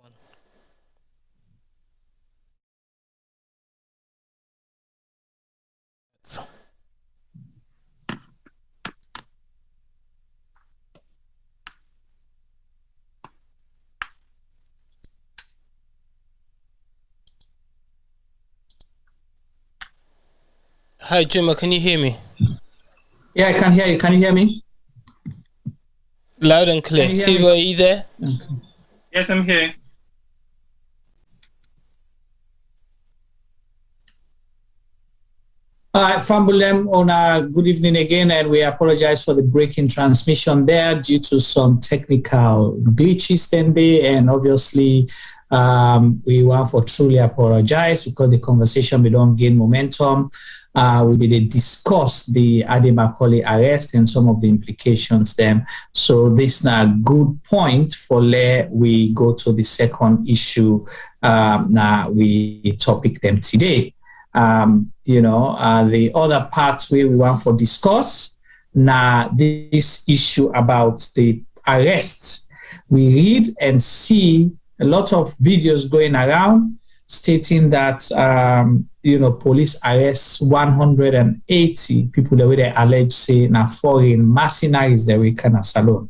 Hi, Jimma, can you hear me? Yeah, I can hear you. Can you hear me? Loud and clear. Tibo, are you there? Yes, I'm here. Fambulem, good evening again, and we apologize for the breaking transmission there due to some technical glitches today, and obviously we want to truly apologize because the conversation we don't gain momentum. We will discuss the Ady Macauley arrest and some of the implications then. So this is a good point for we go to the second issue now we topic them today. The other parts where we want to discuss now this issue about the arrests. We read and see a lot of videos going around stating that police arrest 180 people the way they allege say na foreign mercenaries they were kind of salon.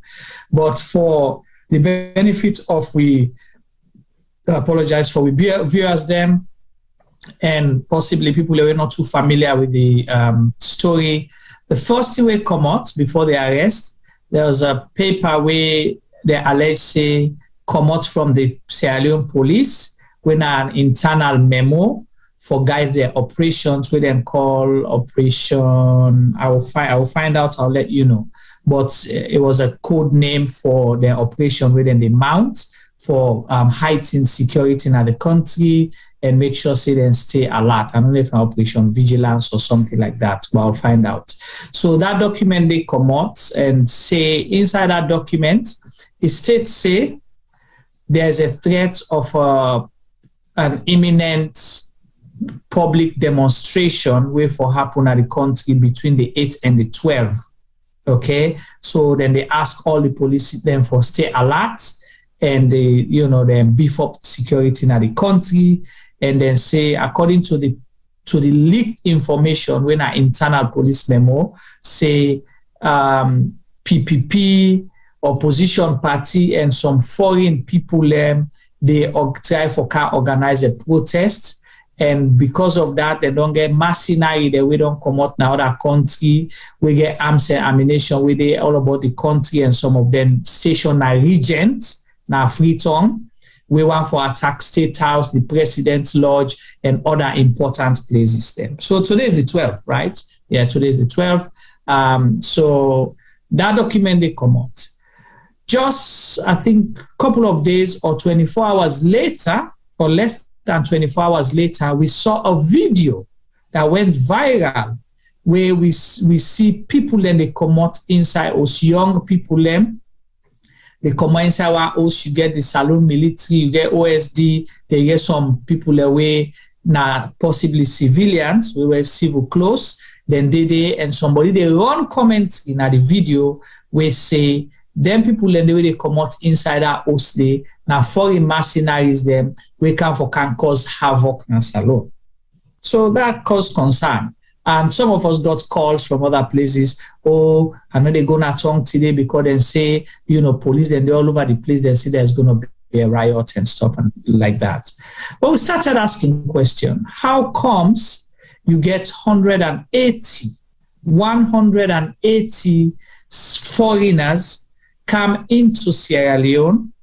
But for the benefit of we apologize for we viewers them and possibly people who are not too familiar with the story. The first thing we come out before the arrest, there was a paper where they allege say come out from the Sierra Leone police when an internal memo for guide their operations, we then call operation. I will find out. I'll let you know. But it was a code name for their operation within the mount for heightening security in the country and make sure say they stay alert. I don't know if an operation vigilance or something like that, but I'll find out. So that document they come out and say inside that document, it states say there's a threat of an imminent public demonstration will for happen at the country between the 8th and the 12th. Okay, so then they ask all the police then for stay alert and they then beef up security in the country and then say according to the leaked information when an internal police memo say PPP, opposition party and some foreign people they try for can organize a protest, and because of that, they don't get mercenary. That we don't come out now that country. We get arms and ammunition. We they all about the country, and some of them stationary regents now Freetown. We want for attack State House, the President's Lodge, and other important places. Then, so today is the 12th, right? Yeah, today is the 12th. So that document they come out. Just, I think, a couple of days or 24 hours later, or less than 24 hours later, we saw a video that went viral where we see people and they come out inside us, young people them. They come out inside our house, you get the saloon military, you get OSD, they get some people away, now possibly civilians, we were civil close, then they and somebody, they run comments in the video where say, them people and the way they come out inside our house day, now foreign mercenaries them, we can cause havoc in salon. So that caused concern. And some of us got calls from other places. Oh, I know they're gonna talk today because they say, police, then they're all over the place, they say there's gonna be a riot and stuff and like that. But we started asking question, how comes you get 180 foreigners come into Sierra Leone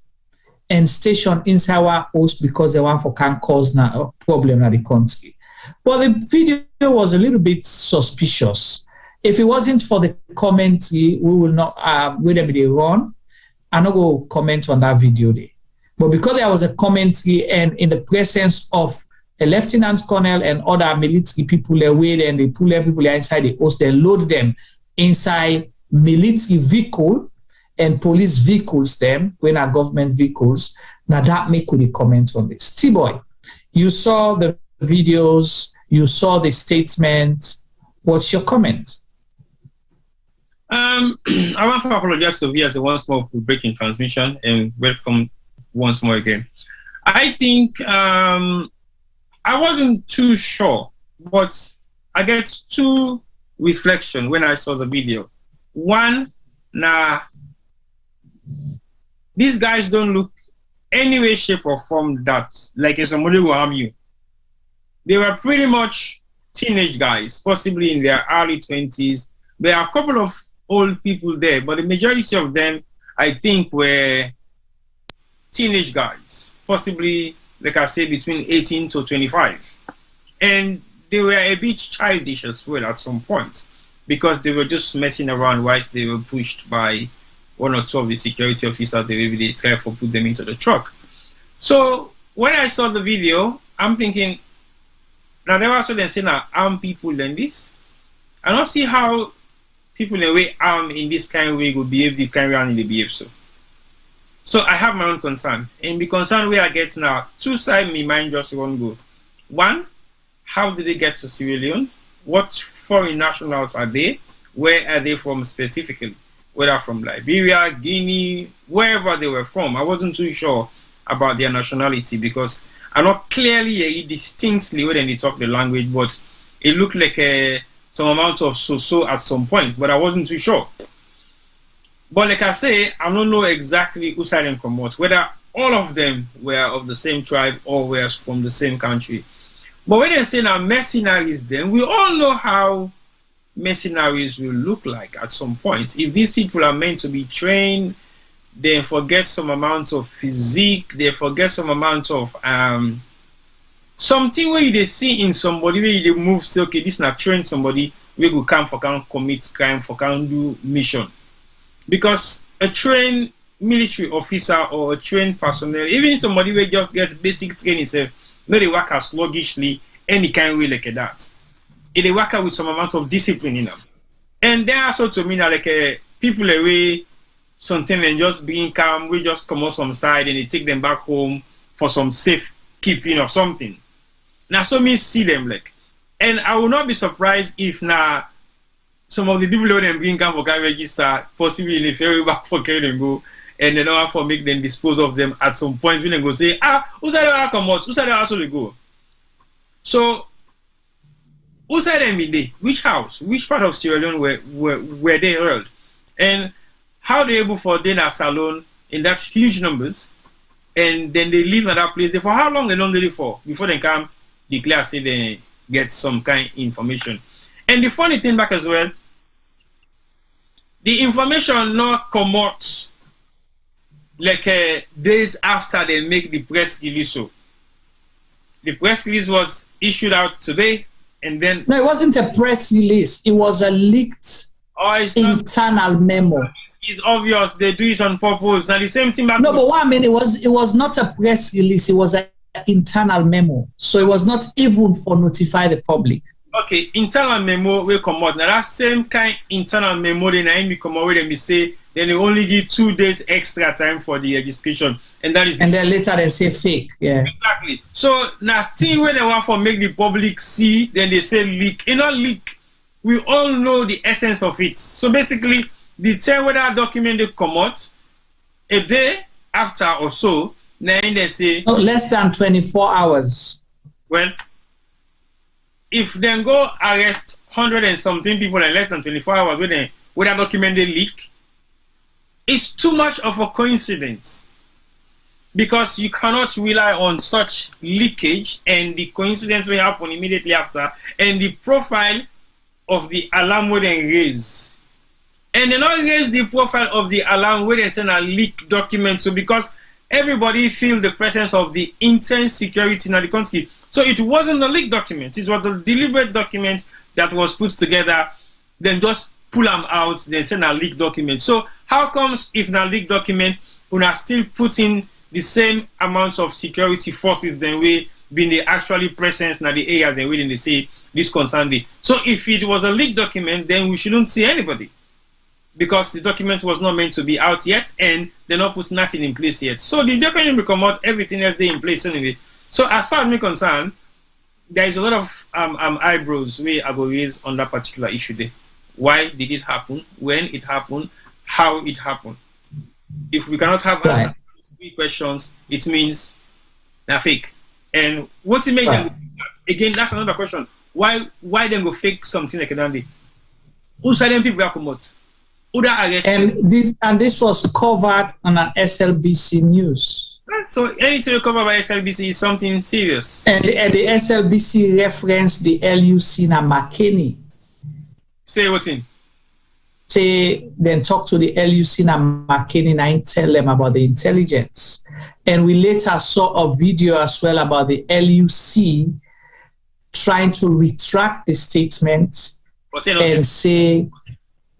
and station inside our house because they want for can cause a problem in the country. But the video was a little bit suspicious. If it wasn't for the commentary, we will not where they run. I'm not going to comment on that video there. But because there was a commentary and in the presence of a lieutenant colonel and other military people away, and they pull them people inside the house, they load them inside military vehicle and police vehicles them when are government vehicles. Now that make the comment on this. T-Boy, you saw the videos, you saw the statements. What's your comment? I want to apologize to viewers once more for breaking transmission and welcome once more again. I think I wasn't too sure, but I get two reflections when I saw the video. One, nah, these guys don't look any way, shape, or form that like somebody will harm you. They were pretty much teenage guys, possibly in their early 20s. There are a couple of old people there, but the majority of them, I think, were teenage guys, possibly, like I said, between 18 to 25. And they were a bit childish as well at some point because they were just messing around whilst they were pushed by one or two of the security officers. They tried to put them into the truck. So when I saw the video, I'm thinking, now they were saying that armed people than this. I don't see how people in a way armed in this kind of way would behave the kind of way they behave so. So I have my own concern. And the concern where I get now, two sides in my mind just one go. One, how did they get to Sierra Leone? What foreign nationals are they? Where are they from specifically? Whether from Liberia, Guinea, wherever they were from. I wasn't too sure about their nationality because I not clearly hear distinctly when they talk the language, but it looked like some amount of so at some point, but I wasn't too sure. But like I say, I don't know exactly who side them come out, whether all of them were of the same tribe or were from the same country. But when they say now mercenaries, then we all know how mercenaries will look like at some point. If these people are meant to be trained, they forget some amount of physique, they forget some amount of something where they see in somebody where they move, say, okay, this not train somebody, we go come for can commit crime, for can do mission. Because a trained military officer or a trained personnel, even somebody who just gets basic training itself, no, they work as sluggishly, any kind of way like that. They work out with some amount of discipline in them. And they also to me like people away something and just being calm, we just come out from side and they take them back home for some safe keeping or something. Now so me see them like, and I will not be surprised if now some of the people who them bring come for can register, possibly in a ferry back for carry them go, and they don't have to make them dispose of them at some point when they go say, who said they come out? Who said they also they go? So who said them in there? Which house? Which part of Sierra Leone were they held? And how they able for dinner salon in that huge numbers, and then they leave at that place? For how long they don't live for before they come declare say they get some kind of information? And the funny thing back as well, the information not come out like days after they make the press release. So the press release was issued out today, and then no, it wasn't a press release. It was a leaked internal memo. It's obvious they do it on purpose. Now the same thing. No, but what I mean, it was not a press release. It was an internal memo. So it was not even for notify the public. Okay, internal memo will come out. Now that same kind internal memo then I come out with them say then they only give 2 days extra time for the registration, and that is. And then later they say fake. Yeah. Exactly. So now thing when they want for make the public see, then they say leak. You know, leak. We all know the essence of it. So basically, the time when that document they come out, a day after or so, then they say less than 24 hours. Well, if they go arrest 100 and something people in less than 24 hours when that document they leak, it's too much of a coincidence. Because you cannot rely on such leakage and the coincidence will happen immediately after, and the profile of the alarm where they raise. And they not raise the profile of the alarm where they send a leaked document. So because everybody feel the presence of the intense security in the country. So it wasn't a leaked document. It was a deliberate document that was put together, then just pull them out, then send a leaked document. So how comes if na leaked document, we are still putting the same amounts of security forces than we been the actually presence in the area than we they say this concern. So if it was a leaked document, then we shouldn't see anybody. Because the document was not meant to be out yet, and they're not putting nothing in place yet. So the document will come out, everything else they in place anyway. So as far as me concerned, there is a lot of eyebrows we are going to raise on that particular issue there. Why did it happen? When it happened? How it happened? If we cannot have answers to 3 questions, it means Now fake. And what's it make them? Again, that's another question. Why them go fake something like that? Who said them people are come out? Who that arrested? And this was covered on an SLBC news. So anything covered by SLBC is something serious. And the SLBC referenced the LUC na McKinney. Say what's in? Say then talk to the LUC na McKinney and tell them about the intelligence. And we later saw a video as well about the LUC trying to retract the statement and say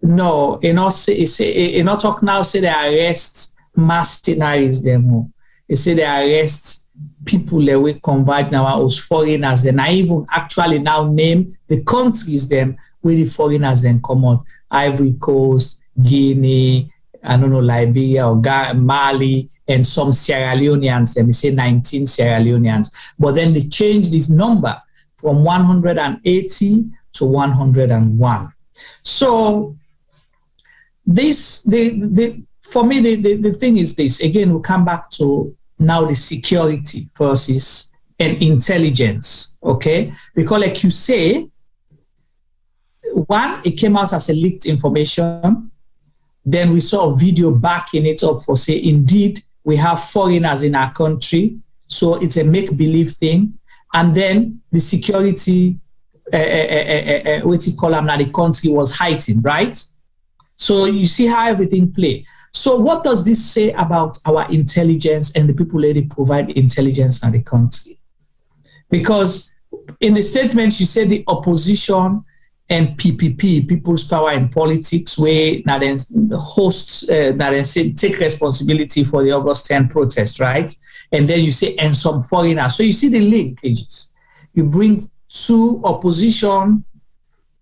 no, not talk now, say they arrest mercenaries them. They say they arrest people that we convert now as foreigners. Then I even actually now name the countries them where the foreigners then come out. Ivory Coast, Guinea, I don't know, Liberia or Mali, and some Sierra Leoneans. They say 19 Sierra Leoneans. But then they changed this number from 180 to 101. So this for me the thing is this. Again, we come back to now the security versus and intelligence. Okay, because like you say, one, it came out as a leaked information. Then we saw a video backing it up for say indeed we have foreigners in our country, so it's a make-believe thing. And then the security, what you call them now, the country was heightened, right? So you see how everything play. So what does this say about our intelligence and the people that provide intelligence in the country? Because in the statement you said the opposition and PPP, People's Power in Politics, where now then hosts, now then say take responsibility for the August 10 protest, right? And then you say, and some foreigners. So you see the linkages. You bring two opposition,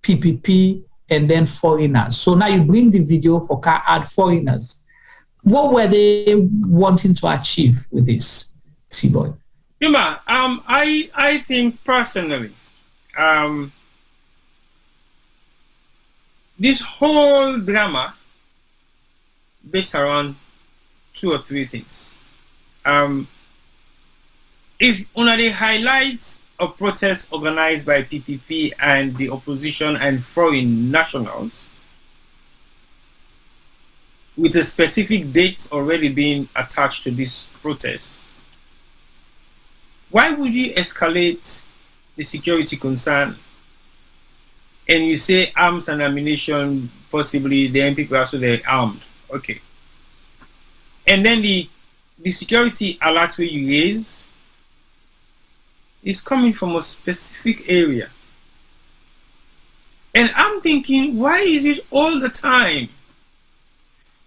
PPP, and then foreigners. So now you bring the video for add foreigners. What were they wanting to achieve with this, T-Boy? Yuma, I think personally, this whole drama based around 2 or 3 things. If one of the highlights of protests organized by PPP and the opposition and foreign nationals, with a specific date already being attached to this protest, why would you escalate the security concern and you say arms and ammunition, possibly the people also they're armed? Okay. And then the security alert where you raise is coming from a specific area. And I'm thinking, why is it all the time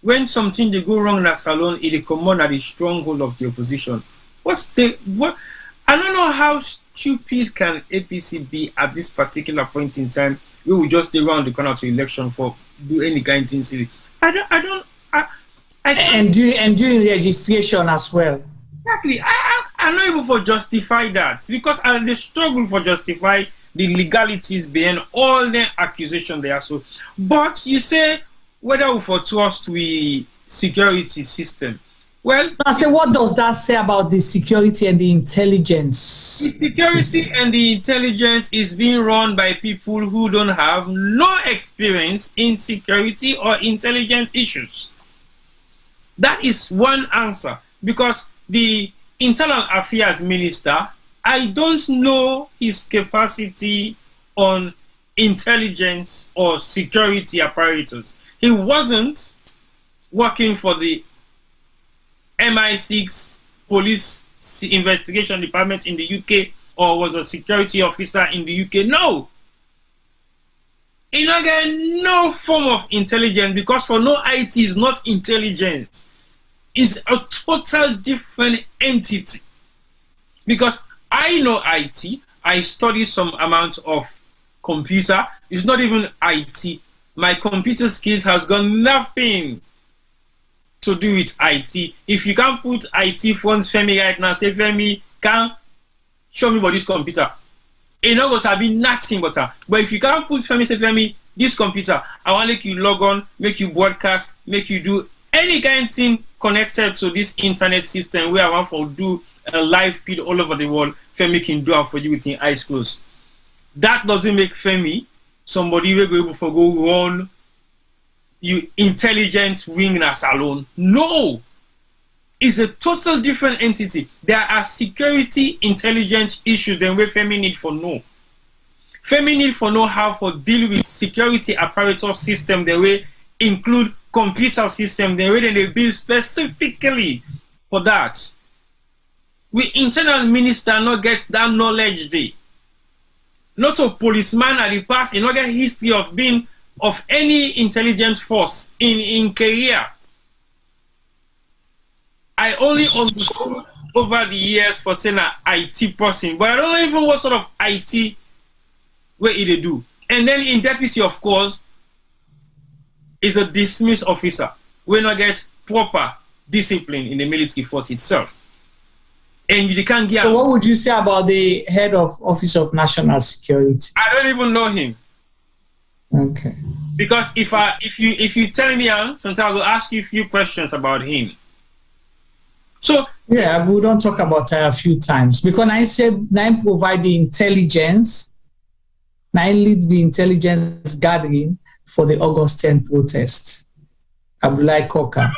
when something they go wrong in a salon, it come on at the stronghold of the opposition? I don't know how stupid can APC be at this particular point in time. We will just stay around the corner to election for do any kind of thing silly. And doing registration as well. Exactly. I'm not able to justify that because they struggle for justify the legalities behind all the accusation there. So, but you say whether we for trust we security system. Well, I say, what does that say about the security and the intelligence? The security and the intelligence is being run by people who don't have no experience in security or intelligence issues. That is one answer, because the Internal Affairs Minister, I don't know his capacity on intelligence or security apparatus. He wasn't working for the MI6 police investigation department in the UK or was a security officer in the UK. No. You don't get no form of intelligence, because for no IT is not intelligence. It's a total different entity. Because I know IT, I study some amount of computer. It's not even IT. My computer skills has got nothing to do with IT. If you can't put IT phones Femi right now, say Femi can show me about this computer. It not going to be nothing but that. But if you can't put Femi, say Femi, this computer, I want to make you log on, make you broadcast, make you do any kind of thing connected to this internet system where I want to do a live feed all over the world, Femi can do it for you with your eyes closed. That doesn't make Femi somebody who will go run you intelligence wing in a salon. No, it's a total different entity. There are security intelligence issues than where Femi need for know. Femi need for know how to deal with security apparatus system, the way include computer system, the way they build specifically for that. We internal minister not get that knowledge there. Not a policeman at the past, not get history of being of any intelligence force in career. I only understood over the years for saying an IT person, but I don't know even what sort of IT where they do. And then in deputy, of course, is a dismissed officer. We not get proper discipline in the military force itself. And you can't get. So what would you say about the head of Office of National Security? I don't even know him. Okay. Because if you tell me, sometimes I will ask you a few questions about him. So yeah, we don't talk about it a few times because I said I provide the intelligence, I lead the intelligence gathering for the August 10 protest. Abdullah Koka.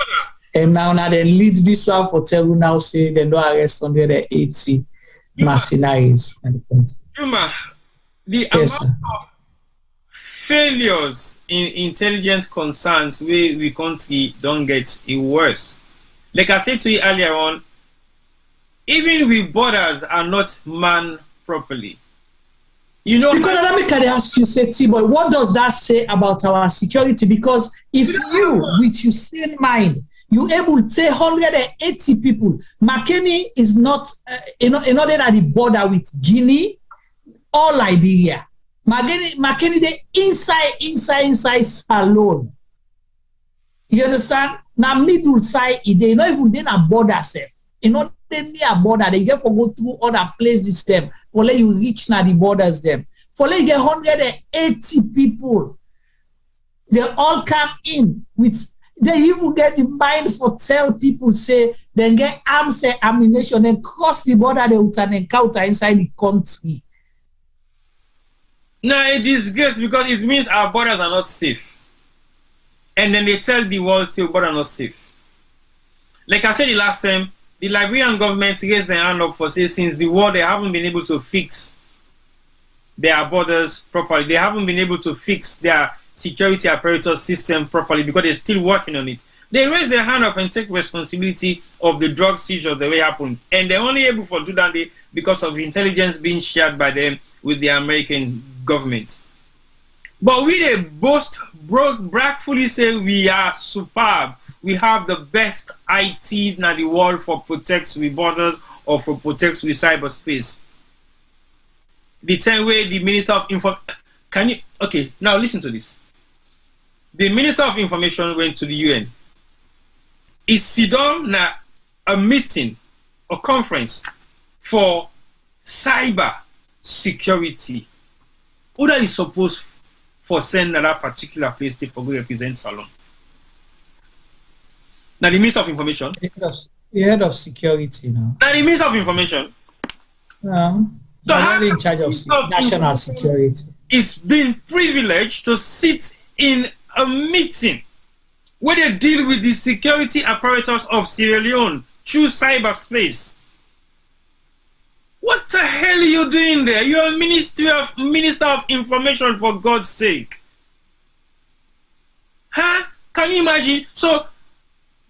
And now they lead this one for Teru now say they don't arrest 180 mercenaries. The amount of failures in intelligence concerns where we country don't get it worse. Like I said to you earlier on, even we borders are not manned properly. You know, because let me can ask you, say, T-Boy, what does that say about our security? Because if you, with your sane mind, you able to say 180 people, McKinney is not in order at the border with Guinea or Liberia. McKinney, they inside alone. You understand? Now middle side, they not even then a border safe. You know, they near a border, they get for go through other places them for let you reach now the borders them. For let you get 180 people. They all come in with they even get the mind for tell people say then get arms and ammunition and cross the border they would an encounter inside the country. Now it is disgrace because it means our borders are not safe. And then they tell the world still borders are not safe. Like I said the last time, the Liberian government raised their hand up for say since the war they haven't been able to fix their borders properly. They haven't been able to fix their security apparatus system properly because they're still working on it. They raise their hand up and take responsibility of the drug seizure the way it happened. And they're only able to do that because of intelligence being shared by them with the American government. But we they boast, bragfully say we are superb. We have the best IT in the world for protects with borders or for protects with cyberspace. The same way the Minister of Information, okay, now listen to this. The Minister of Information went to the UN. He sit down na a meeting, a conference for cyber security. Who that is supposed for send that particular place to represent Salon? Now the Minister of Information. The head of security now. Now the Minister of Information. So how in charge of national security? It's been privileged to sit in a meeting where they deal with the security apparatus of Sierra Leone through cyberspace. What the hell are you doing there? You're a Minister of Information, for God's sake. Huh? Can you imagine? So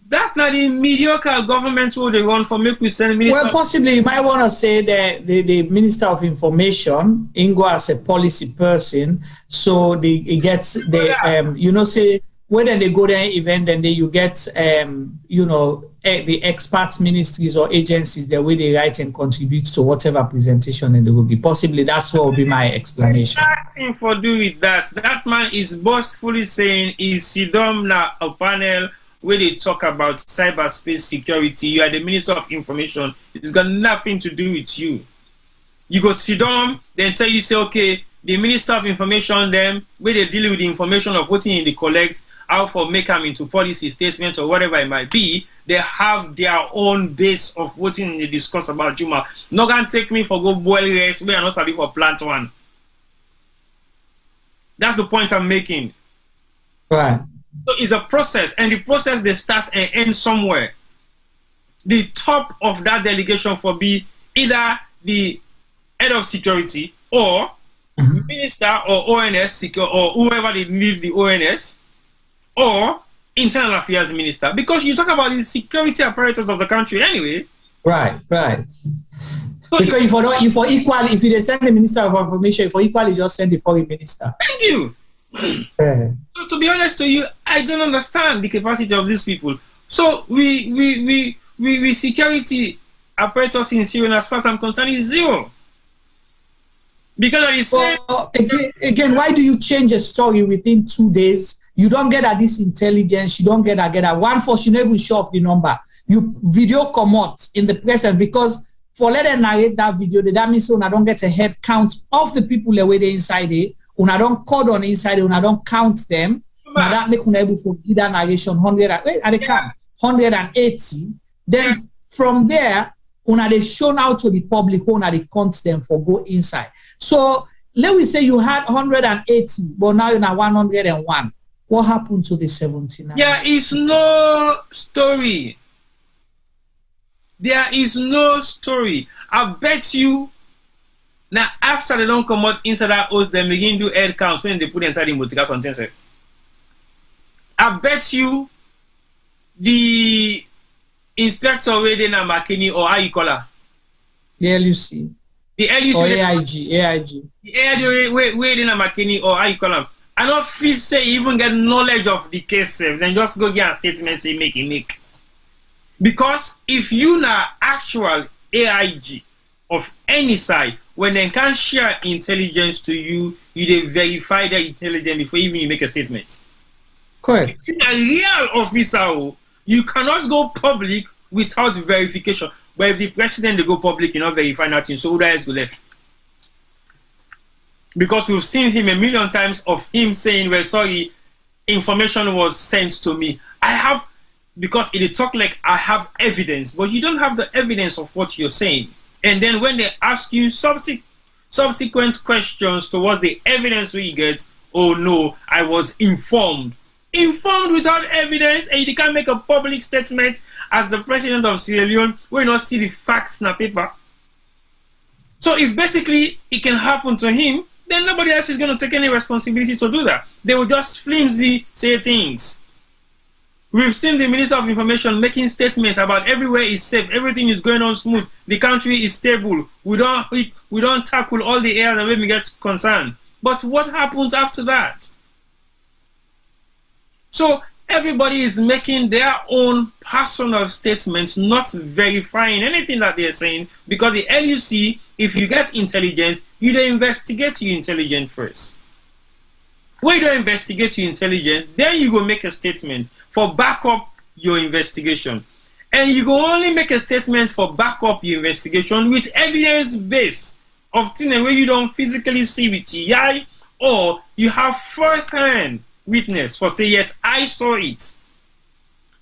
that not the mediocre government who they run for make we send minister. Well, possibly you might want to say that the Minister of Information, Ingo as a policy person, so it gets the you know say when they go there event and then you get you know the experts ministries or agencies the way they write and contribute to whatever presentation and they will be. Possibly that's what will be my explanation. Nothing for do with that. That man is boastfully saying is Sidom na a panel where they talk about cyberspace security. You are the Minister of Information. It's got nothing to do with you. You go sit down, then tell you say, okay, the Minister of Information, them, where they deal with the information of what's in the collect, how for make them into policy statements or whatever it might be, they have their own base of what's in the discuss about Juma. Not gonna take me for go boil rice, we are not sorry for plant one. That's the point I'm making. Right. So it's a process, and the process they start and end somewhere. The top of that delegation for be either the head of security or minister or ONS or whoever they need the ONS or internal affairs minister, because you talk about the security apparatus of the country anyway. Right. So because if you send the Minister of Information, for equally just send the foreign minister. Thank you. So to be honest to you, I don't understand the capacity of these people. So we security apparatus in Syria, as far as I'm concerned, is zero. Because of the same. Again, why do you change a story within 2 days? You don't get at this intelligence. You don't get at one force. You never even show off the number. You video come out in the presence, because for let them narrate that video, that means I don't get a head count of the people that were there inside it. When I don't code on inside it, when I don't count them, now that make you able for either narration 180. Then from there, when they shown out to the public, when they count them for go inside. So let me say you had 180, but now you're now 101. What happened to the 79? There is no story. There is no story. I bet you now after they don't come out inside that house, they begin to do head counts when they put inside the motorcars on things. I bet you the inspector Ady Macauley, or how you call her? The LUC. The LUC. Or AIG. The AIG Ady Macauley, or how you call them? I don't feel say even get knowledge of the case, then just go get a statement say make. Because if you na actual AIG of any side, when they can share intelligence to you, you they verify the intelligence before even you make a statement. Correct. If a real officer, you cannot go public without verification. But if the president they go public, you not verify nothing, so who else go left? Because we've seen him a million times of him saying, well, sorry, information was sent to me. I have, because it talk like I have evidence, but you don't have the evidence of what you're saying. And then when they ask you subsequent questions towards the evidence we get, oh no, I was informed. Informed without evidence, and you can't make a public statement as the president of Sierra Leone where you not see the facts in a paper. So if basically it can happen to him, then nobody else is going to take any responsibility to do that. They will just flimsy say things. We've seen the Minister of Information making statements about everywhere is safe, everything is going on smooth, the country is stable, we don't tackle all the areas that we get concerned. But what happens after that? So everybody is making their own personal statements, not verifying anything that they're saying, because the LUC, if you get intelligence, you don't investigate your intelligence first. When you don't investigate your intelligence, then you go make a statement for backup your investigation. And you go only make a statement for backup your investigation with evidence base of things where you don't physically see with your eye, or you have first-hand witness for say, yes, I saw it.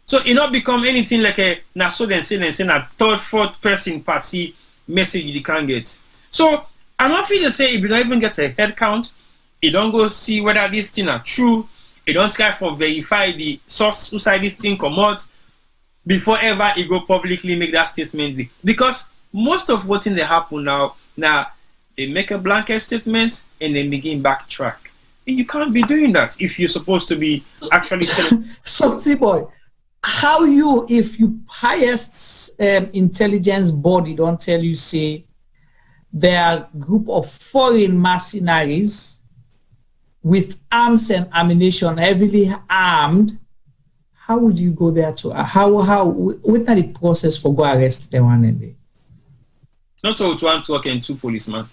So it not become anything like a so then say a third, fourth person party message you can't get. So I'm not feel to say if you don't even get a head count, you don't go see whether this thing are true, you don't try for verify the source who side this thing come out before ever you go publicly make that statement. Because most of what in they happen now they make a blanket statement and then begin backtrack. And you can't be doing that if you're supposed to be actually telling. So, T-Boy, how you, if you highest intelligence body don't tell you, say, there are a group of foreign mercenaries with arms and ammunition, heavily armed, how would you go there to, what's the process for go arrest them one day? Not all to one talk and two policemen.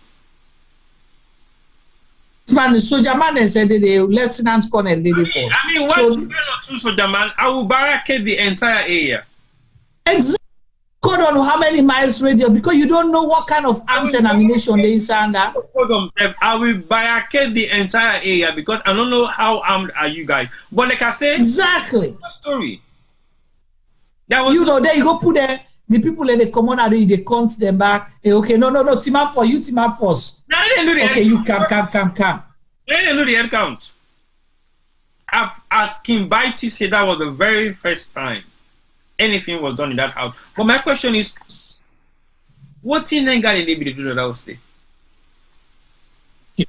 Man, soldier man, they said the lieutenant colonel did it for. I mean, one or two soldier man, I will barricade the entire area. Exactly. code on how many miles radius because you don't know what kind of arms and ammunition they inside that. I will barricade the entire area because I don't know how armed are you guys. But like I said, exactly. Story. That was there you go put the people in the community, they count them back. Okay, no, team up for you, team up for us. No, they didn't do the okay, you come. They didn't do the head count. I can buy to say that was the very first time anything was done in that house. But my question is, what thing then got to do that house there?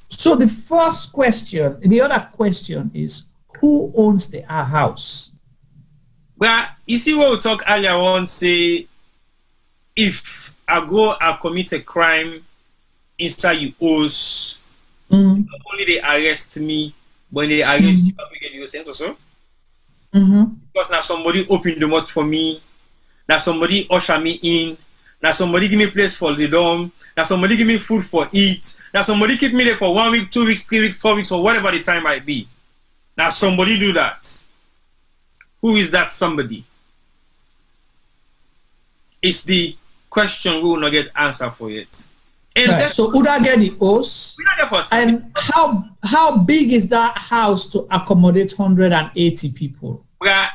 So the first question, the other question is, who owns the house? Well, you see what we talked earlier on, say, if I commit a crime inside you owes, not only they arrest me, but they arrest you, we get your sentence also. Because now somebody opened the mouth for me, now somebody usher me in, now somebody give me place for the dorm, now somebody give me food for eat, now somebody keep me there for 1 week, 2 weeks, 3 weeks, 4 weeks, or whatever the time might be. Now somebody do that. Who is that somebody? It's the question we will not get answer for yet. And right. So would I get the host? And how big is that house to accommodate 180 people? Well,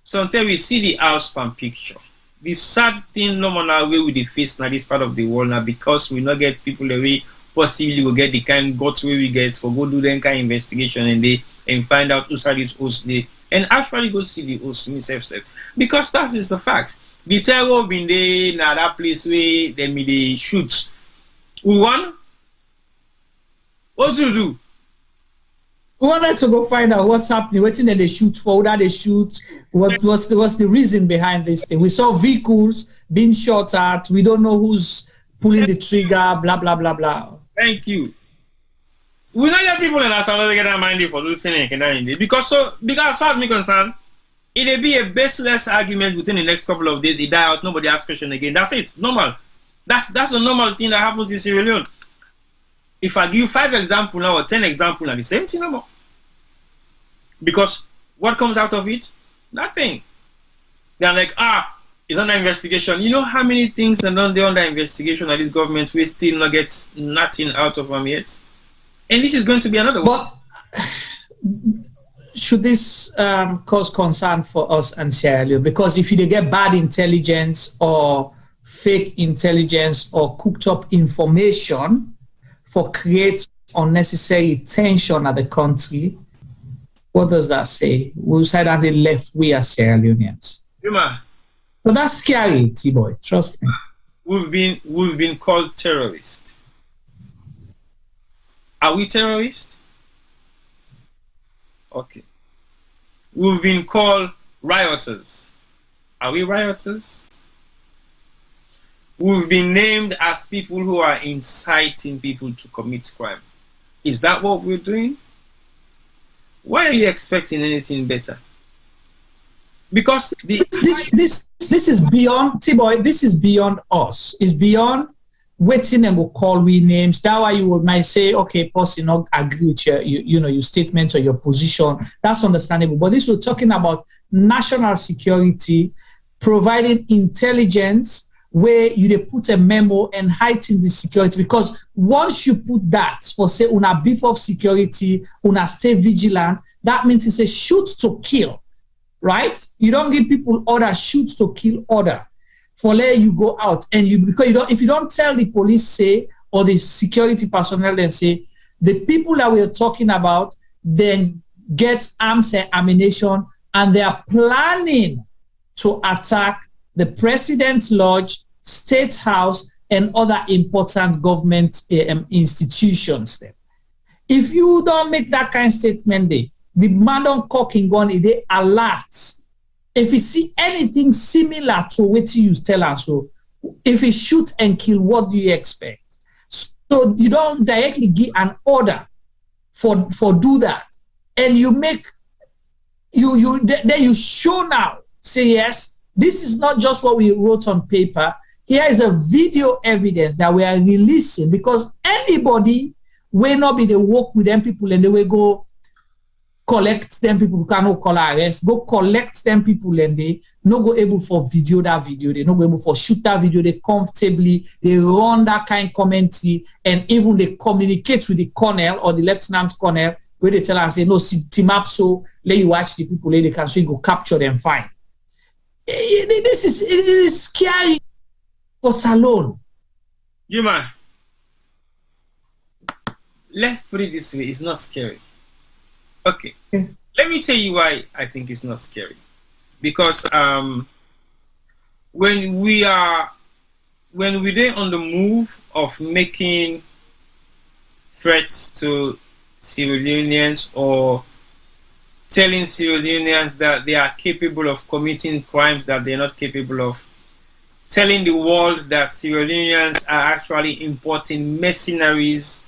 sometimes we see the house from picture. The sad thing, no matter where we face now this part of the world now, because we not get people away, possibly will get the kind guts where we get for go do them kind of investigation and find out who's this host there and actually go see the host himself. Because that is the fact. The terror been there now that place where they shoot. Who won? What to do? We wanted to go find out what's happening, what they shoot for, whether they shoot, what's the reason behind this thing. We saw vehicles being shot at, we don't know who's pulling the trigger, blah, blah, blah, blah. Thank you. We know that people in our salary get their mind for those things because as far as me concerned, it'll be a baseless argument within the next couple of days. It die out, nobody asks question again. That's it. Normal. That's a normal thing that happens in Sierra Leone. If I give you 5 examples now or 10 examples now, the same thing no more. Because what comes out of it? Nothing. They're like, it's under investigation. You know how many things are done under investigation at this government we still not get nothing out of them yet? And this is going to be another one. But should this cause concern for us and Sierra Leone? Because if you get bad intelligence or fake intelligence or cooked up information for create unnecessary tension at the country, what does that say? We'll say that they left we as Sierra Leoneans. But that's scary, T-boy. Trust me. We've been called terrorists. Are we terrorists? Okay. We've been called rioters. Are we rioters? We've been named as people who are inciting people to commit crime. Is that what we're doing? Why are you expecting anything better? Because this is beyond, T-boy, this is beyond us. It's beyond waiting and will call we names. That's why you might say, okay, person not agree with your statement or your position. That's understandable. But this we're talking about national security, providing intelligence where you put a memo and heighten the security. Because once you put that for say una beef of security, una stay vigilant, that means it's a shoot to kill, right? You don't give people order, shoot to kill order. For let you go out and if you don't tell the police say or the security personnel then say the people that we're talking about then get arms and ammunition and they are planning to attack the President's Lodge, State House, and other important government institutions. Then. If you don't make that kind of statement, the man don't cocking gun, they alert. If you see anything similar to what you tell us, so if you shoot and kill, what do you expect? So you don't directly give an order for do that, and you make then you show now. Say yes. This is not just what we wrote on paper. Here is a video evidence that we are releasing because anybody will not be the work with them people and they will go, collect them people who cannot call arrest, go collect them people and they no go able for video that video, they no go able for shoot that video, they comfortably, they run that kind of commentary and even they communicate with the colonel or the lieutenant colonel where they tell and say, no, see, team up so let you watch the people, they can so you go capture them fine. It is scary for Salone. Juma, let's put it this way, it's not scary. Okay. Let me tell you why I think it's not scary. Because when we're on the move of making threats to Sierra Leoneans or telling Sierra Leoneans that they are capable of committing crimes that they're not capable of, telling the world that Sierra Leoneans are actually importing mercenaries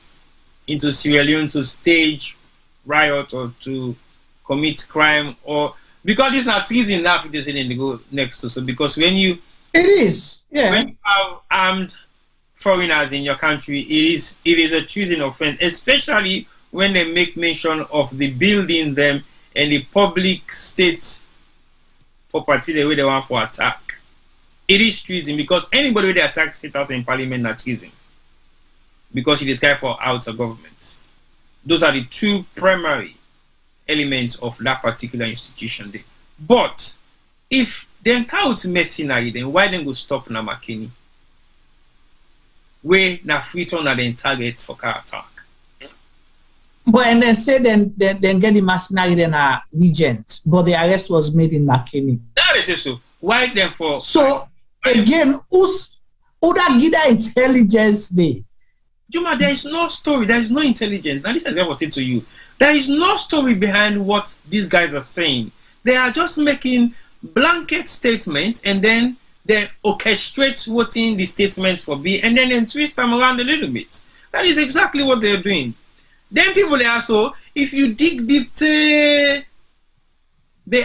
into Sierra Leone to stage riot or to commit crime, or because it's not treason enough if they say they go next to. So because when you when you have armed foreigners in your country, it is a treason offense, especially when they make mention of the building them and the public state property the way they want for attack. It is treason because anybody with the attack sit out in parliament not treason because it is guy for out of government. Those are the two primary elements of that particular institution there. But if they count mercenary, then why then go stop Namakini? Where na Freetown are the targets for car attack. But and then say then get the mercenary then are regent, but the arrest was made in Makeni. That is so. Why then for so again who that give that intelligence there? Juma, there is no story, there is no intelligence. Now, this is what I say to you. There is no story behind what these guys are saying. They are just making blanket statements and then they orchestrate what in the statement for B and then twist them around a little bit. That is exactly what they're doing. Then people they also, if you dig deep, they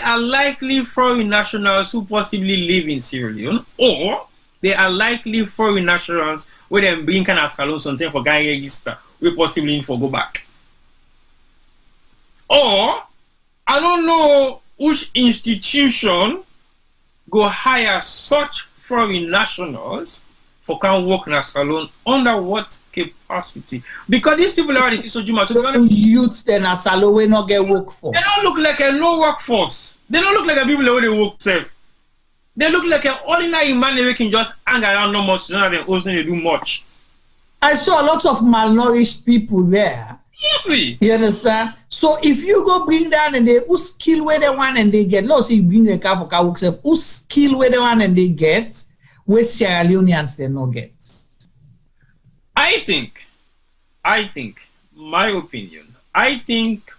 are likely foreign nationals who possibly live in Sierra Leone, or they are likely foreign nationals where they bring kind of salon something for guy register, we possibly need for go back. Or I don't know which institution go hire such foreign nationals for can work in a salon under what capacity? Because these people already see so Juma to youths then a salon will not get workforce. They don't look like a low workforce. They don't look like a people where they work safe. They look like an ordinary man who can just hang around no much, none of them also they do much. I saw a lot of malnourished people there. Seriously. You understand? So if you go bring down and they who skill where they want and they get, let's say you bring the car for car work self, who skill where they want and they get, where Sierra Leoneans they not get. I think, my opinion, I think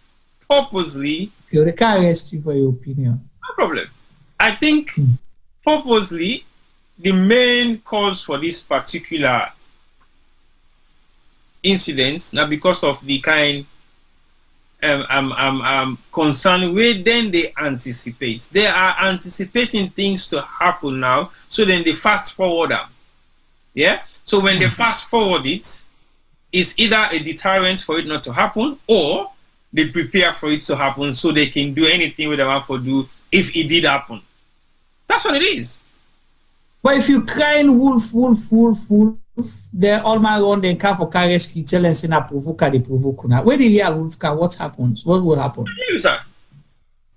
purposely. Okay, they can't arrest you for your opinion. No problem. I think purposely the main cause for this particular incident now because of the kind concern where then they anticipate. They are anticipating things to happen now, so then they fast forward them. Yeah? So when they fast forward it, it's either a deterrent for it not to happen or they prepare for it to happen so they can do anything they want to do if it did happen. That's what it is. But if you crying wolf, then all my own then come for car rescue, tell and say na provoke the provoke. Where the real wolf can, what happens? What will happen?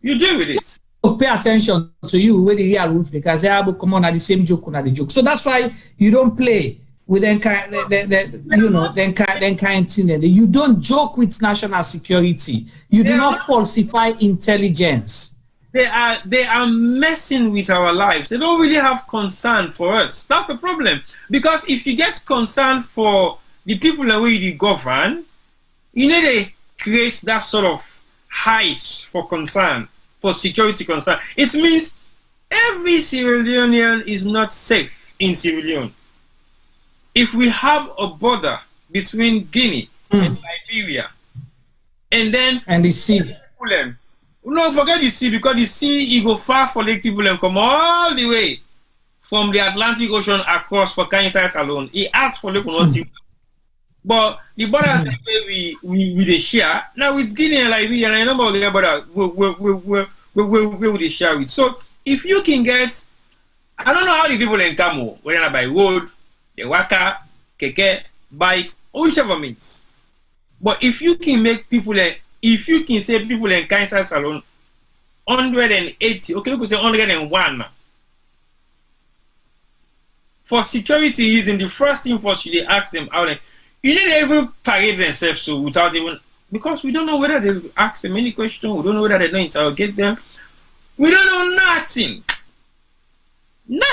You deal with it. So pay attention to you where the real wolf because they have come on at the same joke on the joke. So that's why you don't play with them kind then kind thing. You don't joke with national security. You do not falsify intelligence. They are messing with our lives. They don't really have concern for us. That's the problem. Because if you get concern for the people that we govern, you know they create that sort of height for concern, for security concern. It means every Sierra Leonean is not safe in Sierra Leone. If we have a border between Guinea and Liberia, and the sea. No, forget the sea, because the sea you go far for Lake people and come all the way from the Atlantic Ocean across for Insai alone. He asks for Lake sea. But the borders where we they share now with Guinea and Liberia and a number of the other borders where they share with. So if you can get, I don't know how the people in Kamo, whether by road, the waka, keke, bike, or whichever means. But if you can make people, if you can say people in Kansas alone 180, okay, we could say 101 for security reason, the first thing first you ask them out, like, you need to even parade themselves so without even, because we don't know whether they've asked them any question, we don't know whether they don't interrogate them, we don't know nothing.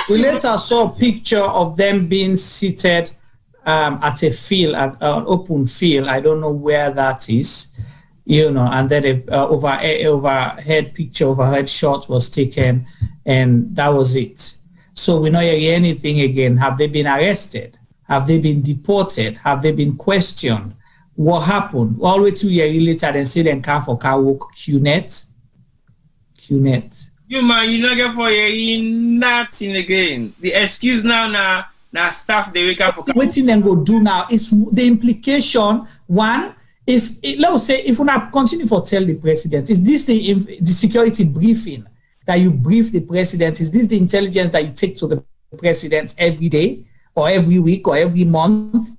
We later saw a picture of them being seated at a field, at an open field. I don't know where that is, you know, and then a overhead picture, overhead shot was taken, and that was it. So we don't hear anything again. Have they been arrested? Have they been deported? Have they been questioned? What happened? All the way 2 years later, then say they come for car work, QNet. You man, you not get for nothing again. The excuse now staff they wake up for. What thing then go do now is the implication. One, if let's say if we not continue for tell the president, is this the security briefing that you brief the president? Is this the intelligence that you take to the president every day or every week or every month?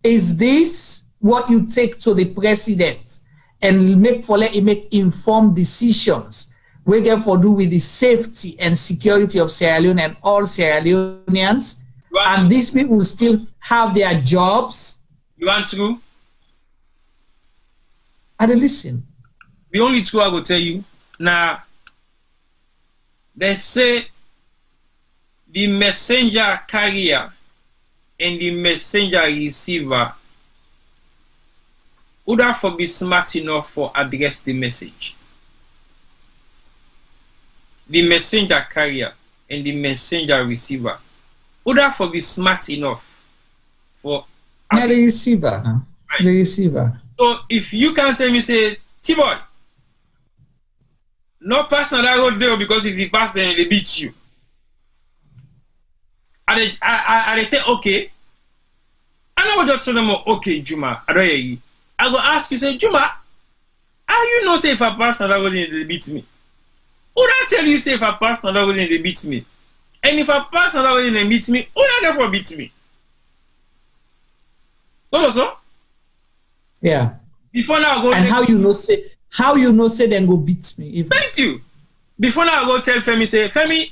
Is this what you take to the president and let him make informed decisions? We get for do with the safety and security of Sierra Leone and all Sierra Leoneans, and these people will still have their jobs. You want to? I don't listen. The only two I will tell you now. They say the messenger carrier and the messenger receiver would have to be smart enough for address the message. The messenger carrier and the messenger receiver would have to be smart enough for the receiver. Right. The receiver. So if you can't tell me, say, T-boy, no pass on that road there, because if you pass then they beat you. And they say, okay. I know what just tell them, okay, Juma, I don't hear you. I go ask you, say, Juma, how you know say if I pass on that road they beat me? Would I tell you say if I pass on that road they beat me? And if I pass on that road they beat me, would I therefore beat me? What was so? Yeah. Before now I go. And how you know say then go beat me? Even. Thank you. Before now I go tell Femi, say, Femi,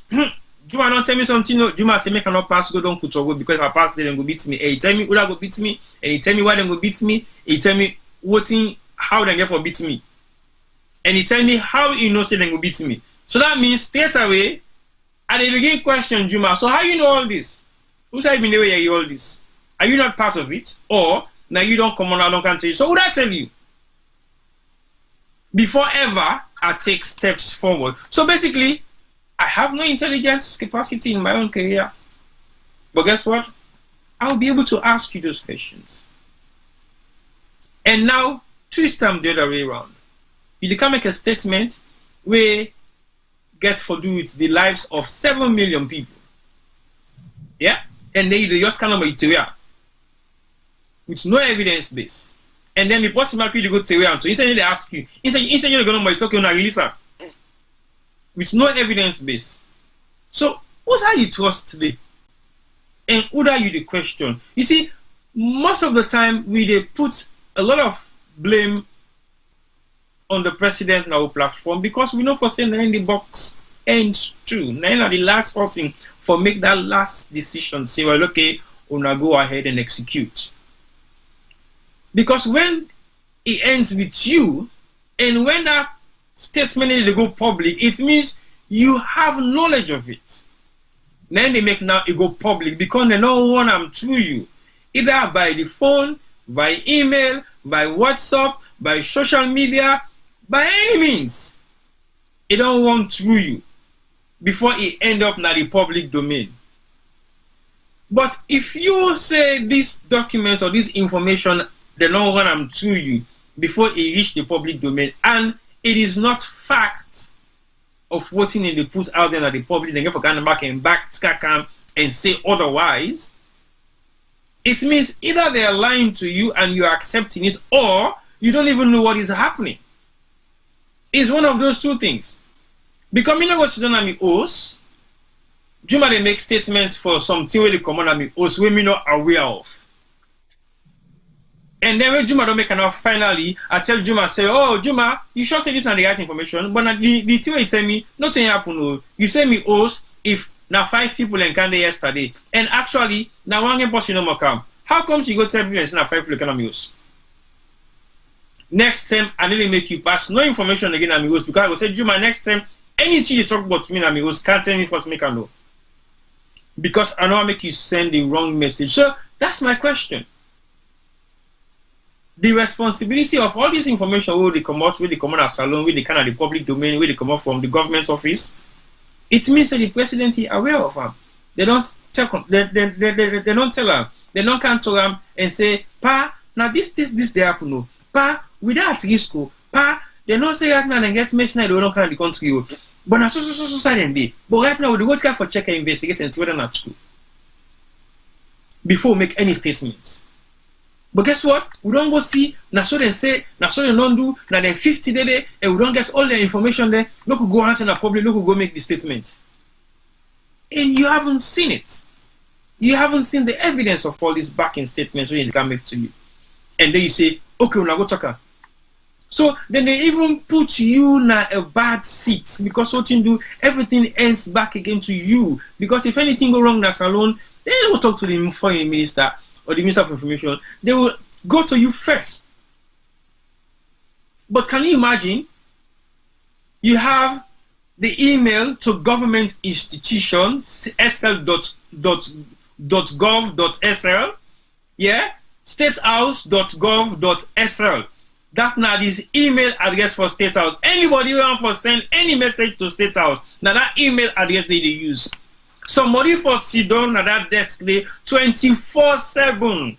Juma don't tell me something. No, Juma say make I not pass, go don't put go, because if I pass they then go beat me. And he tell me would I go beat me, and he tell me why they go beat me. He tell me how they get for beat me. And he tell me how he knows they go beat me. So that means straight away, and they begin question Juma. So how you know all this? Who said been the way you all this? Are you not part of it? Or now you don't come on, I don't can tell you. So would I tell you? Before ever I take steps forward. So basically, I have no intelligence capacity in my own career. But guess what? I'll be able to ask you those questions. And now, twist them the other way around. You can make a statement where gets for do with the lives of 7 million people. Yeah? And they just kind of with no evidence base. And then the possible people go to where so instead they ask you, instead you're going to it's okay, now release her. With no evidence base. So who's are you trust today? And who are you the question? You see, most of the time they put a lot of blame on the president in our platform, because we know for saying in the box ends true. Now the last person for make that last decision, say, well, okay, we'll go ahead and execute. Because when it ends with you, and when that statement they go public, it means you have knowledge of it. Then they make now it go public because they don't want them to you, either by the phone, by email, by WhatsApp, by social media, by any means. It don't want through you before it end up in the public domain. But if you say this document or this information, they don't want them to you before it reach the public domain, and it is not fact of voting they put out there at the public, they get for back and say otherwise, it means either they are lying to you and you are accepting it, or you don't even know what is happening. It's one of those two things. Because me no go sit down and me host, Juma they make statements for something where they come on and me host where me not aware of. And then when Juma don't make enough, finally, I tell Juma, say, oh, Juma, you sure say this not the right information, but the two you tell me, nothing happen. No. You say me host if now 5 people in Canada yesterday, and actually, now one person no more come. How come you go tell people and say now 5 people can be host? Next time, I nearly make you pass no information again on me host, because I will say, Juma, next time, anything you talk about me and me host, can't tell me first, make I know. Because I know I make you send the wrong message. So that's my question. The responsibility of all this information where they come out as salon, where they come out the public domain, where they come out from the government office, it means that the president is aware of them. They don't tell they don't tell them. They don't come to them and say, Pa, now this they happen. No. Pa, without risk, Pa, they don't say right now and get mercenaries, they don't come to the country. But now so sudden day. But right now we go to for check and investigate and see whether not true. Before we make any statements. But guess what? We don't go see, now so they say, now so they don't do, now then 50 days, and we don't get all the information there. Look, we go answer in the public, look, we go make the statement. And you haven't seen it. You haven't seen the evidence of all these backing statements when you can make to you. And then you say, okay, we'll go talk. So then they even put you in a bad seat, because what you do, everything ends back again to you. Because if anything go wrong in a salon, they will talk to the foreign minister or the Minister of Information. They will go to you first. But can you imagine? You have the email to government institution, sl.gov.sl, yeah, statehouse.gov.sl. That now is email address for State House. Anybody who want to send any message to State House, now that email address they use. Somebody for sit down at that desk they 24/7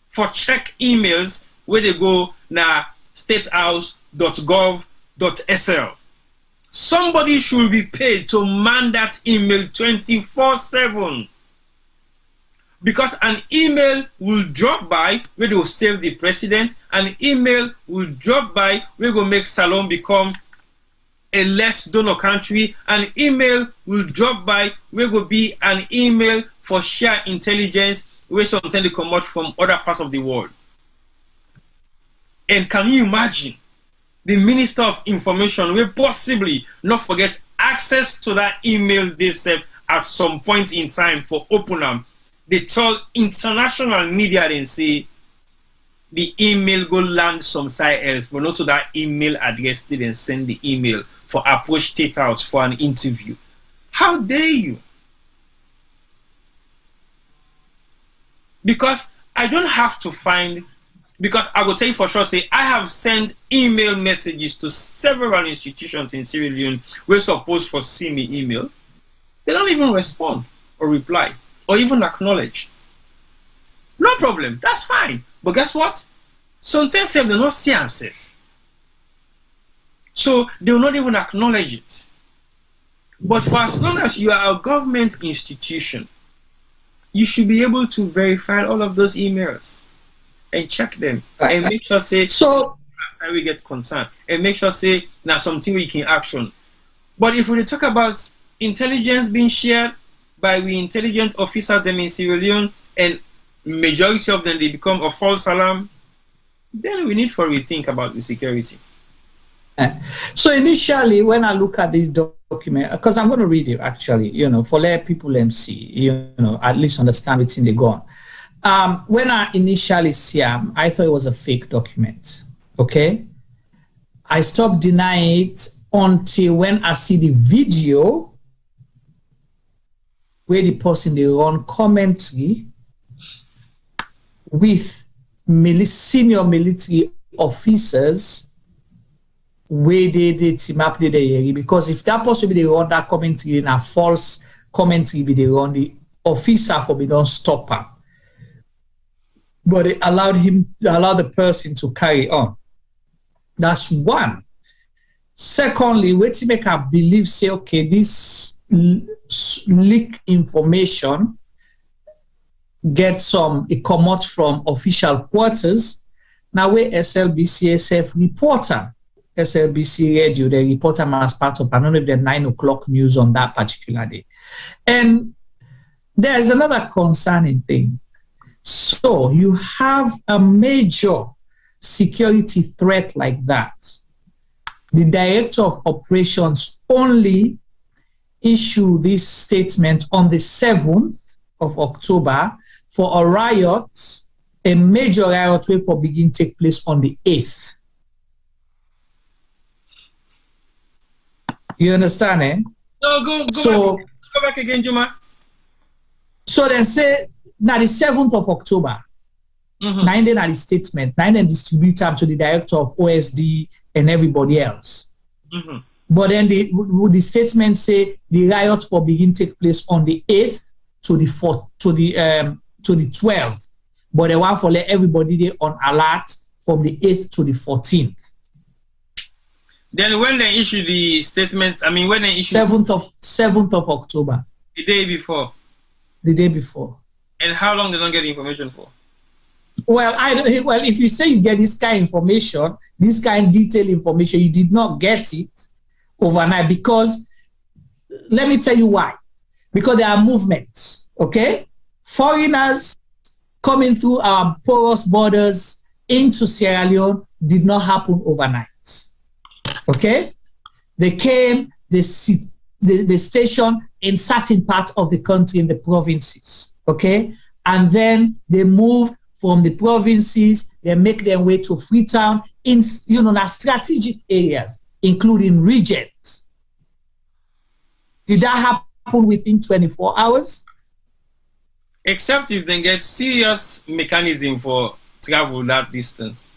for check emails where they go now statehouse.gov.sl. Somebody should be paid to man that email 24/7. Because an email will drop by where they will save the president, an email will drop by where they will make Salon become a less donor country, an email will drop by where will be an email for share intelligence where sometimes they come out from other parts of the world. And can you imagine the Minister of Information will possibly not forget access to that email they sent at some point in time for open them? They told international media and say the email go land somewhere else, but not to that email address didn't send the email for approach State House for an interview. How dare you? Because I don't have to find, because I will tell you for sure, say I have sent email messages to several institutions in Sierra Leone who are supposed to see me email. They don't even respond or reply or even acknowledge. No problem, that's fine. But guess what? Sometimes they don't see answers. So they will not even acknowledge it. But for as long as you are a government institution, you should be able to verify all of those emails and check them and make sure say so that's how we get concerned and make sure say now something we can action. But if we talk about intelligence being shared by the intelligent officers them in Sierra Leone and majority of them they become a false alarm, then we need to rethink about the security. So initially, when I look at this document, because I'm going to read it actually, you know, for let people see, you know, at least understand what's in the gun. When I initially see them, I thought it was a fake document. Okay, I stopped denying it until when I see the video where the person they run commentary with senior military officers where they team up the area, because if that person they run that commentary in a false commentary be they run, the officer for be don't stop him. But they allow the person to carry on. That's one. Secondly, wait to make I believe say okay, this leak information get a commot from official quarters. Now where SLBC reporter, SLBC radio, they report them as part of, I don't know if the 9 o'clock news on that particular day. And there's another concerning thing. So you have a major security threat like that. The director of operations only issued this statement on the 7th of October for a riot, a major riot will for begin take place on the 8th. You understand, eh? No, go back again, Juma. So they say, now the 7th of October, 9 days at the statement, 9 days distribute them to the director of OSD and everybody else. But then the statement say the riot for begin take place on the 8th to the 12th. But they want for let everybody there on alert from the 8th to the 14th. Then when they issue the statement, I mean when they issue 7th of October. The day before. The day before. And how long they don't get the information for? Well, if you say you get this kind of information, this kind of detailed information, you did not get it overnight because, let me tell you why. Because there are movements, okay? Foreigners coming through our porous borders into Sierra Leone did not happen overnight, okay? They came, they stationed in certain parts of the country in the provinces, okay? And then they moved from the provinces, they make their way to Freetown in, strategic areas, including regions. Did that happen within 24 hours? Except if they get serious mechanism for travel that distance.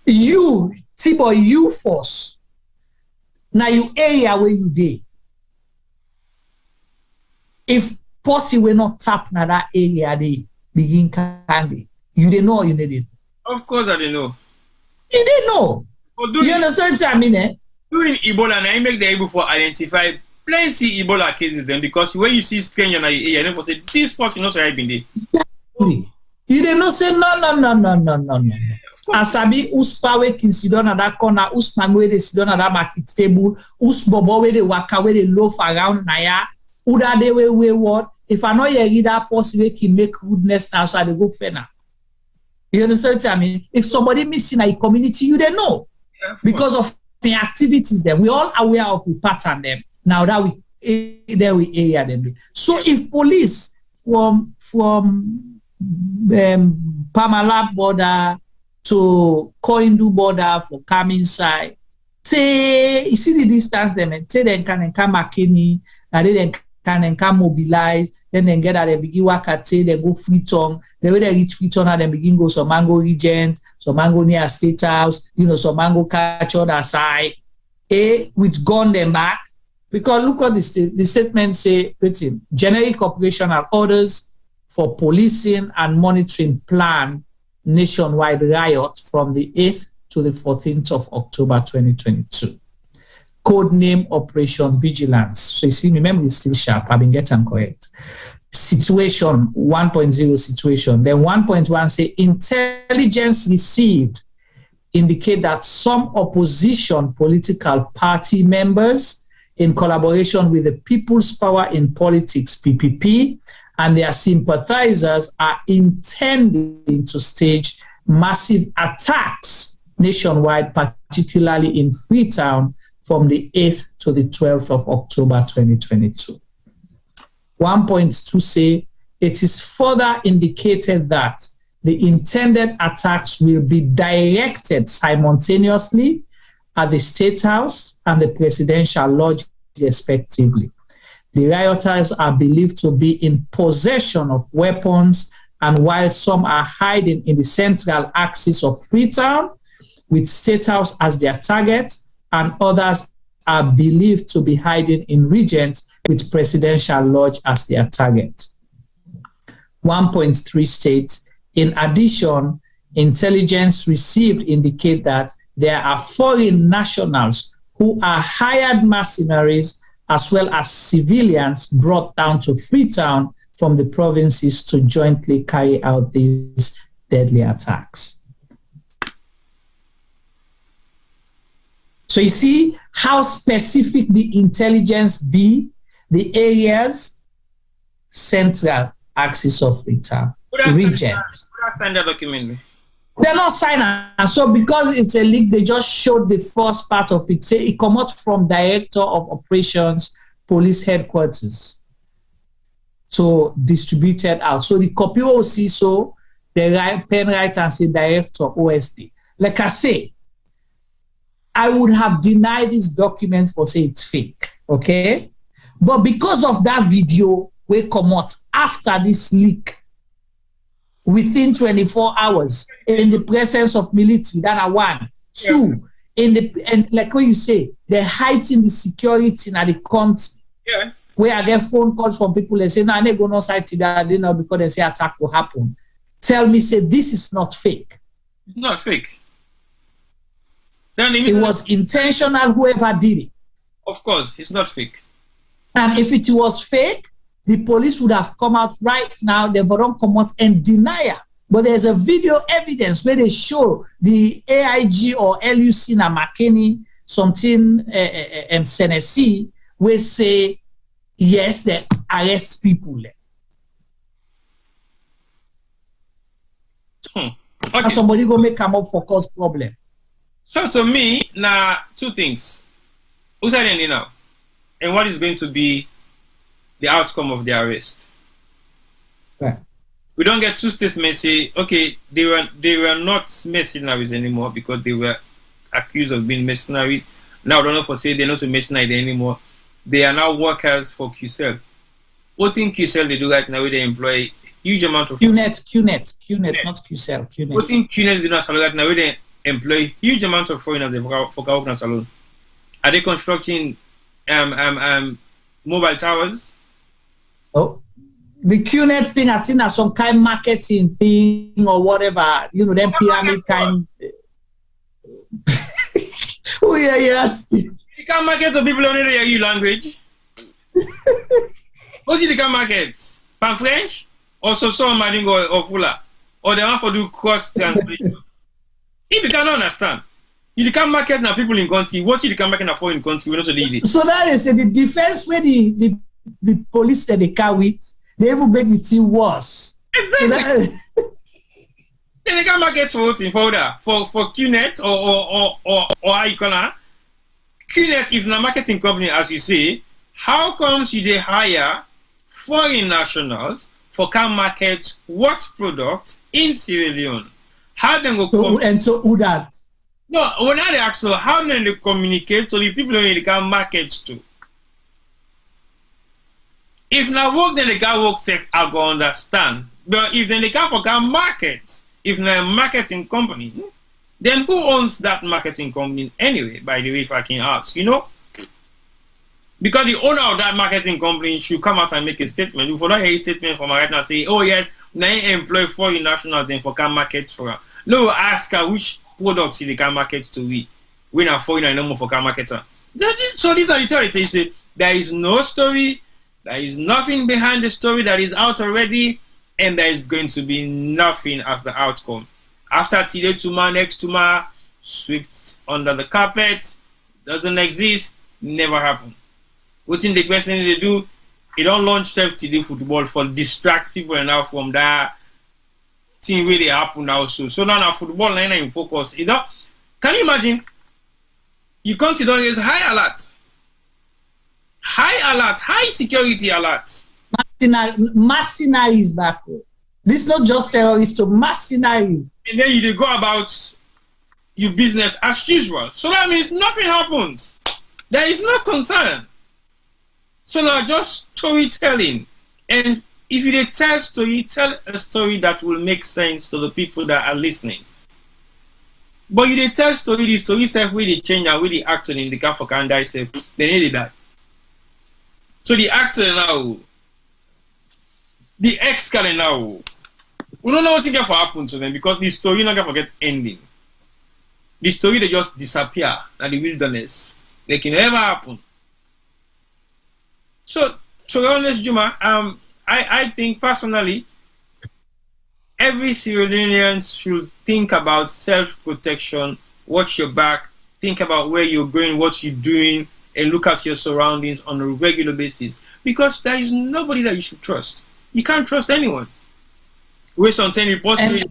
You, Tibo, you force. Now you area where you dey. If possible we not tap na that area they begin candy. You didn't know or you didn't? Of course I didn't know. You didn't know. You understand what I mean, eh? Doing Ebola, now you make the able for identify plenty Ebola cases then because when you see stranger in your area, you say this person not right been there. Exactly. You didn't know say no. Asabi uspa we kin sit down at that corner, usman we they sit down at that market table, usbobo we they waka we they loaf around naya, uda de we what? If I know you that person we can make goodness now, so I go fair now. You understand what I mean? If somebody missing a community, you don't know. Yeah, because of the activities there. We all aware of the pattern them. Now that we area them. So if police from Parmalat border to Koindu border for coming Insai, say you see the distance them and say they can come Makeni, and then can mobilize, then they get at the begin Wakate, they go Freetown, the way they reach Freetown and then begin go some mango regions, some mango near State House, some mango catch other side, which gone them back. Because look at the statement say, generic operational orders for policing and monitoring plan nationwide riot from the 8th to the 14th of October 2022. Code name Operation Vigilance. So you see, my memory is still sharp. I've been getting correct. Situation 1.0 situation. Then 1.1 say intelligence received indicate that some opposition political party members in collaboration with the People's Power in Politics, PPP, and their sympathizers are intending to stage massive attacks nationwide, particularly in Freetown, from the 8th to the 12th of October 2022. 1.2 say, it is further indicated that the intended attacks will be directed simultaneously at the State House and the Presidential Lodge, respectively. The rioters are believed to be in possession of weapons, and while some are hiding in the central axis of Freetown, with State House as their target, and others are believed to be hiding in regions with Presidential Lodge as their target. 1.3 states, in addition, intelligence received indicate that there are foreign nationals who are hired mercenaries as well as civilians brought down to Freetown from the provinces to jointly carry out these deadly attacks. So you see how specific the intelligence be, the areas, central axis of return, regions. Send that document. They're not signing. So because it's a leak, they just showed the first part of it. Say it come out from Director of Operations, Police Headquarters, to distributed out. So the copy will see, so they write, pen write and say Director OSD. Like I say, I would have denied this document for say it's fake, okay? But because of that video, we come out after this leak, within 24 hours, in the presence of military, that are one. Two, and like what you say, they're heightening the security in the country. Yeah. Where I get phone calls from people, they say, no, I go no side to that, because they say attack will happen. Tell me, say, this is not fake. It's not fake. It was intentional, whoever did it. Of course, it's not fake. And if it was fake, the police would have come out right now, they wouldn't come out and deny it. But there's a video evidence where they show the AIG or LUC na McKinney, something Tennessee, where say, yes, they arrest people. Okay. And somebody go make come up for cause problem. So to me, now two things. Who's hiding now? And what is going to be the outcome of the arrest? Right. We don't get two statements say, okay, they were not mercenaries anymore because they were accused of being mercenaries. Now don't know for say they're not a mercenary anymore. They are now workers for QCell. What in QCell they do right now? They employ huge amount of QNet, not QCell. QNet. What in QNet do not right now? They employ huge amount of foreigners for government alone. Are they constructing mobile towers? Oh, the QNet thing I seen as some kind of marketing thing or whatever, them pyramid kind. Oh yeah, yes. You can't market to people only hear your language. What's the can market? Pan French or so Madingo or Fula, or they want to do cross translation. If you cannot understand, you can't market now people in country. What you can market now foreign country? We not to do it. So that is the defense where the police that they carry with, they even make the thing worse. Exactly. So they can market for QNet or how you call it. QNet, if not marketing company, as you say, how comes you they hire foreign nationals for can market what products in Sierra Leone? How then go and so who that? No, when I ask so, how then they communicate to the people who they can market to? If now work then they can work safe, I go understand. But if then they can for can market, if not a marketing company, then who owns that marketing company anyway? By the way, if I can ask, because the owner of that marketing company should come out and make a statement. If you don't hear a statement from right now, say, oh yes, now employ foreign nationals then for can market for her. No, ask her which products they can market to we. We are foreign and no more for can marketer. So these are the territories. There is no story, there is nothing behind the story that is out already, and there is going to be nothing as the outcome. After today, tomorrow, next tomorrow, swept under the carpet, doesn't exist, never happen. What's in the question they do? They don't launch self-today football for distract people enough from that thing where they happen now. So now football line in focus. Can you imagine? You consider it as high alert, high security alert. Mercenaries back. This is not just terrorists, so mercenaries. And then you go about your business as usual. So that means nothing happens. There is no concern. So now just storytelling. And if you tell story, tell a story that will make sense to the people that are listening. But you tell story, the story self where they change and where the actor in the car for can die self, they need that. So the actor now, the ex-can now, we don't know what's going to happen to them because the story not going to forget ending. The story they just disappear in the wilderness. They can never happen. So to be honest, Juma, I think personally, every Sierra Leonean should think about self-protection, watch your back, think about where you're going, what you're doing, and look at your surroundings on a regular basis. Because there is nobody that you should trust. You can't trust anyone. Where sometimes you possibly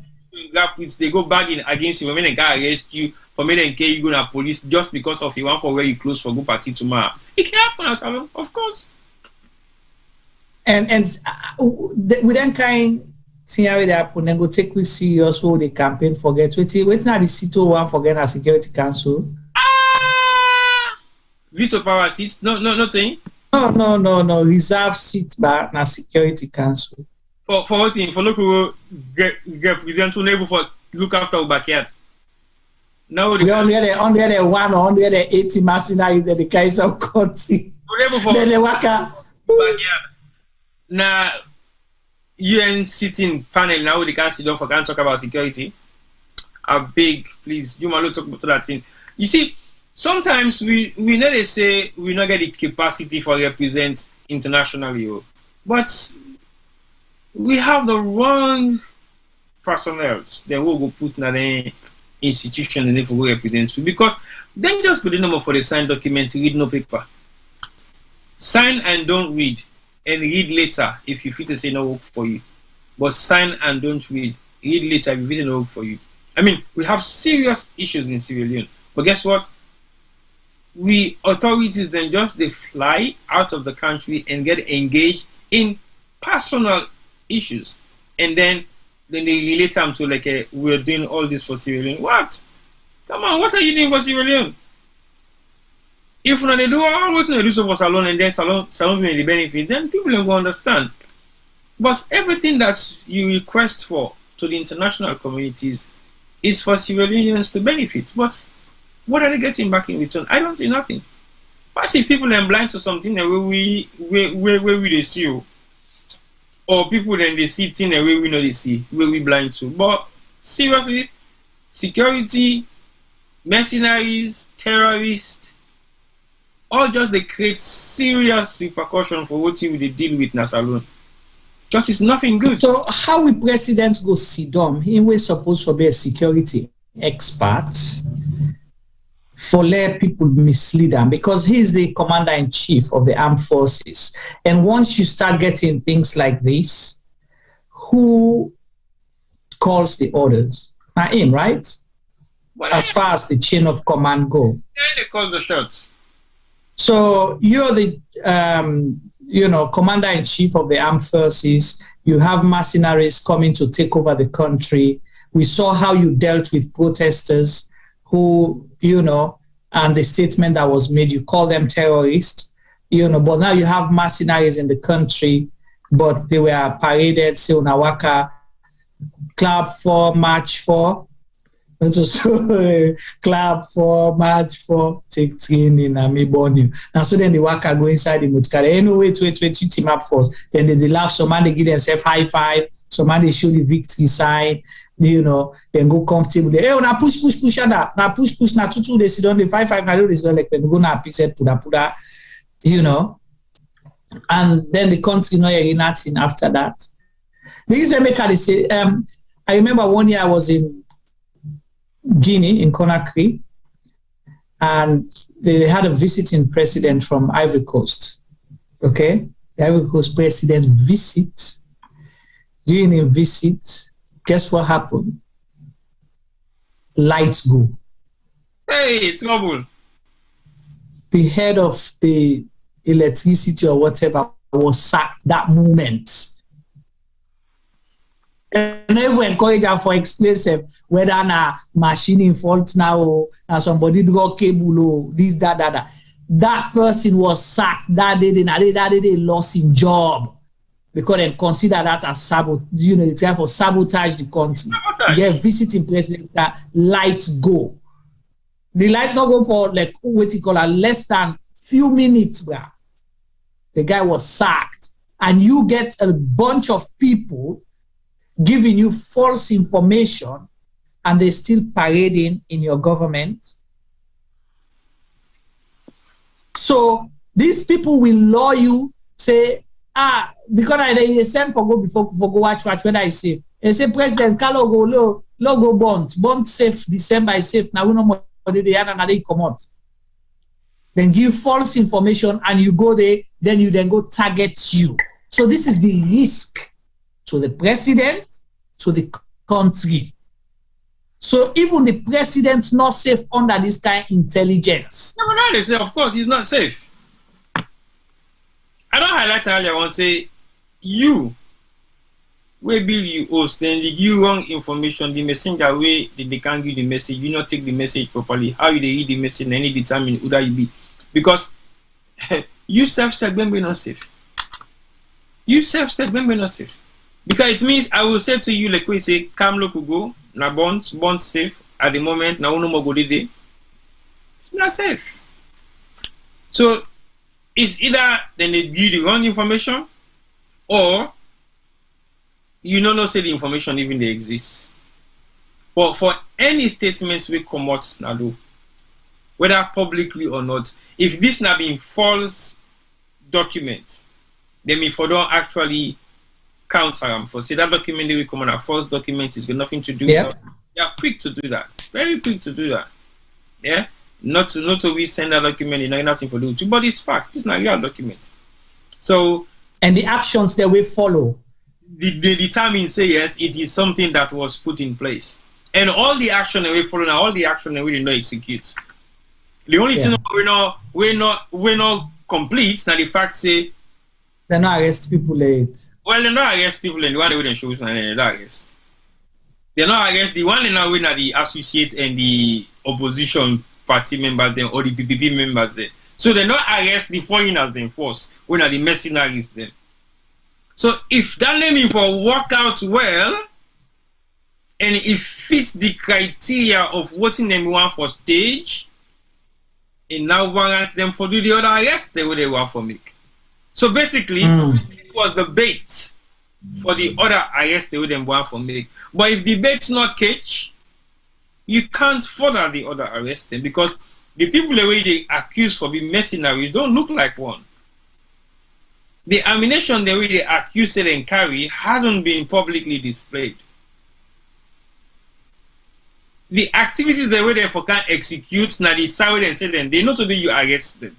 they go bagging against you, when they can arrest you, for me then you go to police just because of you want for where you close for go party tomorrow. It can happen, Asylum, of course. And with that kind scenario that happen, then go take we serious who the campaign forget. Wait now the city one forget our Security Council. Veto power seats? No, nothing. No. Reserve seats by na Security Council. For what thing? For local represent to neighbor for look after our backyard. No, we only had 1 or 180 mercenaries in the Kaiser County. Then they work out. Now, UN sitting panel now they can't sit down for can't talk about security. A big, please, you might talk about that thing. You see, sometimes we know they say we not get the capacity for represent internationally, but we have the wrong personnel. Then we'll go put in an institution and then for represent because then just put the number for the signed document, read no paper. Sign and don't read, and read later if you feel to say no work for you. But sign and don't read. Read later if you feel no work for you. I mean, we have serious issues in Sierra Leone. But guess what? We authorities then just they fly out of the country and get engaged in personal issues, and then they relate them to like we're doing all this for Sierra Leone. What? Come on, what are you doing for Sierra Leone? If they do all what they do so for Salon and then Salon the benefit, then people don't go understand. But everything that you request for to the international communities is for Sierra Leoneans to benefit. But what are they getting back in return? I don't see nothing. I see people then blind to something where we they see, or people then they see things where we know they see, where we blind to. But seriously, security, mercenaries, terrorists, all just they create serious repercussion for what we they deal with Nassau alone. Because it's nothing good. So how will presidents go sit down? He was supposed to be a security expert for let people mislead him because he's the commander-in-chief of the armed forces. And once you start getting things like this, who calls the orders? Not him, right? Well, as far as the chain of command go. Yeah, they call the shots. So you're the commander-in-chief of the armed forces. You have mercenaries coming to take over the country. We saw how you dealt with protesters who, and the statement that was made, you call them terrorists, but now you have mercenaries in the country, but they were paraded, say, Unawaka, clap for, march for, clap for, march for, take training, and me born you. And so then the worker go inside the motorcar. Anyway, wait, you team up first. Then they laugh, somebody give themselves high five, somebody show the victory sign, then go comfortably. Hey, na push, that. Na push, na 2 they sit on the 5 na they sit like then go na pizza, puda, and then the country no hearing nothing after that. The reason they say, I remember one year I was in Guinea, in Conakry, and they had a visiting president from Ivory Coast. Okay? The Ivory Coast president visits. During a visit, guess what happened? Lights go. Hey, trouble. The head of the electricity or whatever was sacked that moment. And everyone encourage her for explosive, whether na machine in fault now or somebody draw cable or this, that. That person was sacked that day, they lost his job because they consider that as they try for sabotage the country. They're visiting president that lights go. The light not go for like what you call less than few minutes, bro. The guy was sacked, and you get a bunch of people giving you false information, and they're still parading in your government. So these people will law you, say, because they send for go before go watch whether I say. They say President Carlo go logo bond safe December is safe. Now we know more they another come out. Then give false information and you go there, then you go target you. So this is the risk to the president, to the country. So even the president's not safe under this kind of intelligence. No, but they say, of course, he's not safe. I don't highlight earlier. I want to say, you, where bill you host, then you wrong information, the messenger way they can't give the message, you not take the message properly. How you they read the message, and any determine who that you be. Because you self-said when we're not safe. You self-said when we're not safe. Because it means I will say to you, like we say, come local go, na bond safe at the moment, now no more go day. It's not safe. So it's either then they give the wrong information or you not say the information even they exist. But for any statements we come out now do, whether publicly or not, if this not being false document, then if we don't actually counter them for say that document they will come on a false document is got nothing to do with it. They are quick to do that. Very quick to do that. Yeah? Not to we send that document, you know, nothing to do with it. But it's fact, it's not real document. So and the actions that we follow. They determine say yes, it is something that was put in place. And all the action that we follow now, all the action that we did not execute. The only thing we're not complete now the fact say they not arrest people late. Well, they not arrest people and the one they wouldn't show us and they not arrest. They not arrest the one they now win are the associates and the opposition party members then or the PPP members there. So they not arrest the foreigners then first when are the mercenaries then. So if that naming for work out well and it fits the criteria of what in them want for stage, it now warrants them for do the other arrest they would they want for make. So basically, this was the bait for the other arrest they would them want for make. But if the bait's not catch, you can't further the other arrest them because the people the way they accuse for being mercenaries don't look like one. The ammunition the way they accuse it and carry hasn't been publicly displayed. The activities the way they for can execute now they sorry and say them they know to be you arrest them.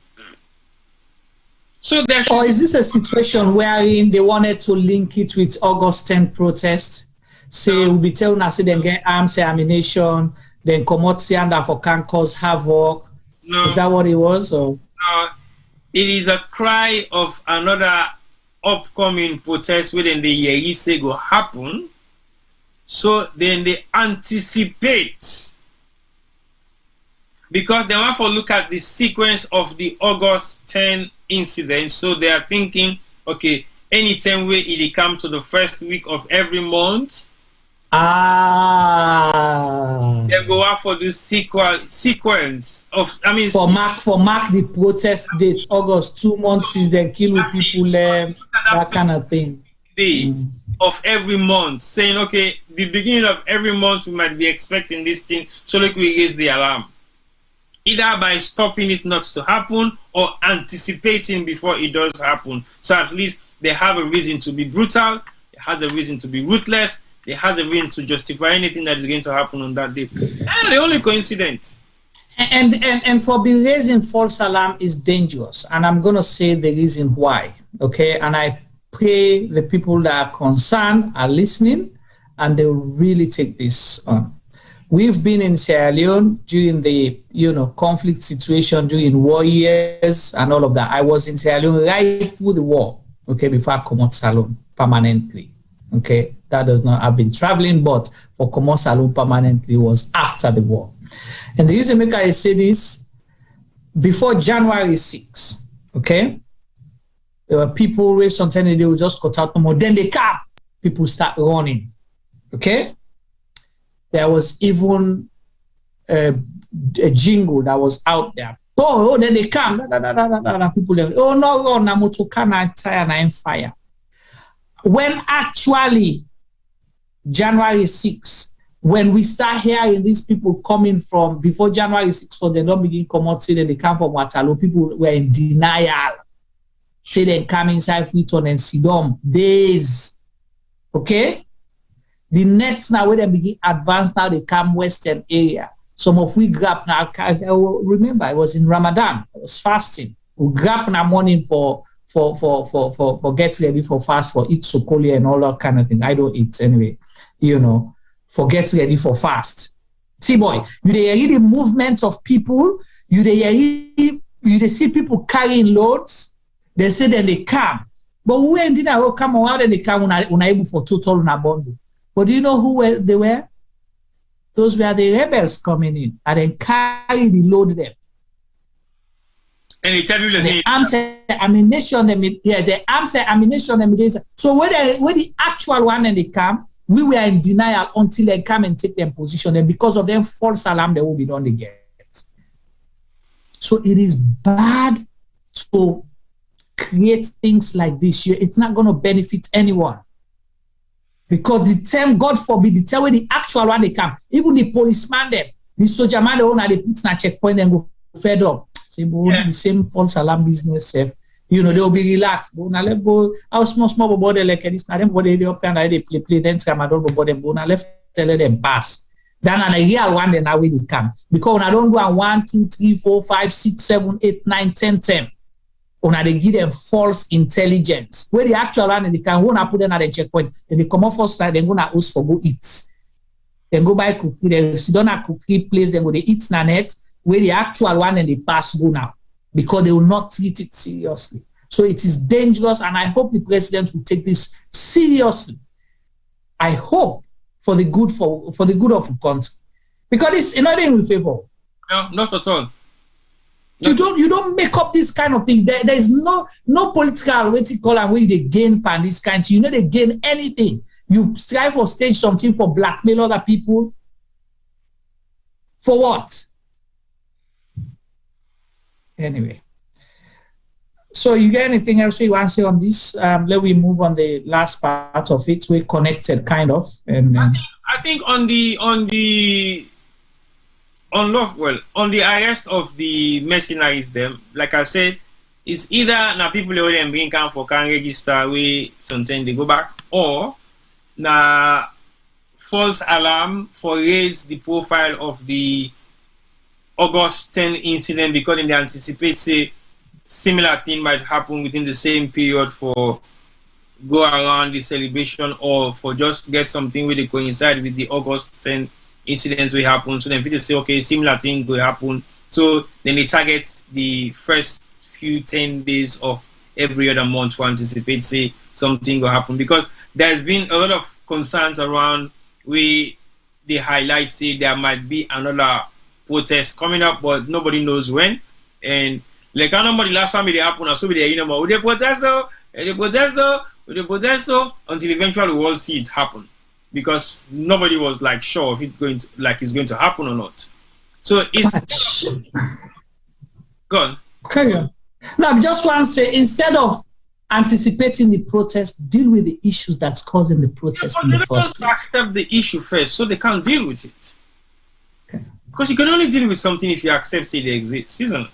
So there or is this a situation wherein they wanted to link it with August 10 protest? Say we'll be telling us then get arms ammunition, then come out under for can cause havoc. No. Is that what it was? Or no. It is a cry of another upcoming protest within the year say go happen. So then they anticipate because they want to look at the sequence of the August 10 incident. So they are thinking, okay, anytime it come to the first week of every month, they go out for the sequence of for mark the protest date August 2 months is then kill people that kind of thing of every month saying okay the beginning of every month we might be expecting this thing so like we raise the alarm either by stopping it not to happen or anticipating before it does happen so at least they have a reason to be brutal, it has a reason to be ruthless. It has a reason to justify anything that is going to happen on that day. And the only coincidence. And for be raising false alarm is dangerous. And I'm going to say the reason why. Okay. And I pray the people that are concerned are listening and they will really take this on. We've been in Sierra Leone during the conflict situation during war years and all of that. I was in Sierra Leone right through the war. Okay. Before I come out salon permanently. Okay, that does not have been traveling, but for Common Salon permanently was after the war. And the reason I say this, before January 6, okay, there were people raised something they will just cut out no more. Then they come, people start running. Okay, there was even a jingle that was out there. Oh, then they come. People, oh no, na motokana tire na in fire. When actually January 6, when we start hearing these people coming from before January 6, for they don't begin come out, say that they come from Waterloo, people were in denial. say they come inside Freetown and sit down days. Okay? The next now, when they begin advance, now they come Western area. Some of we grab now, I remember I was in Ramadan, I was fasting. We grab in the morning for get ready for fast, for eat sokoli and all that kind of thing. I don't eat anyway, for get ready for fast. See, boy, you hear the movement of people, you see people carrying loads, they say then they come. But when did I come out and they come unable for total bundle? But do you know who they were? Those were the rebels coming in and then carry the load them. And they tell you the arms and ammunition the arms and ammunition. So when the actual one and they come, we were in denial until they come and take their position. And because of them false alarm, they will be done again. So it is bad to create things like this. It's not going to benefit anyone. Because the term, God forbid, the term when the actual one they come, even the policeman them, the soldier man, they put in a checkpoint and go fed up. The same false alarm business. They'll be relaxed. How small body like this. Now them body they up and they play. Then come I don't go them. Now left tell them pass. Then on a real one, then now we come. Because when I don't go on 1, 2, 3, 4, 5, 6, 7, 8, 9, 10, 10. When they give them false intelligence. Where the actual one they can wanna put them at the checkpoint. Then they come off first time, they're gonna host for go eat. Then go buy cookie, they sit down at cookie place, then go they eat na net, where the actual one and they pass go now. Because they will not treat it seriously. So it is dangerous, and I hope the president will take this seriously. I hope for the good of the country. Because it's not in favor. No, not at all. You don't make up this kind of thing. There's no political way to call and where they gain pan this kind. You know they gain anything. You strive for stage something for blackmail other people. For what? Anyway. So you get anything else you want to say on this? Let me move on the last part of it. We're connected kind of. And I think on the arrest of the mercenaries, them, like I said, it's either now people who them bring come for can register we sometimes they go back, or na false alarm for raise the profile of the August 10 incident because they anticipate say similar thing might happen within the same period for go around the celebration, or for just get something where they coincide with the August 10 incident will happen. So then people say, okay, similar thing will happen. So then they target the first few 10 days of every other month to anticipate, say, something will happen. Because there's been a lot of concerns around where they highlight, say, there might be another protest coming up, but nobody knows when. And like I know the last time it happened, so they with the protester, until eventually we all see it happen. Because nobody was like sure if it's going to happen or not. So it's gone. Carry on. Now, I just want to say, instead of anticipating the protest, deal with the issues that's causing the protest in the first place. Accept the issue first, so they can't deal with it. Okay. Because you can only deal with something if you accept it exists, isn't it?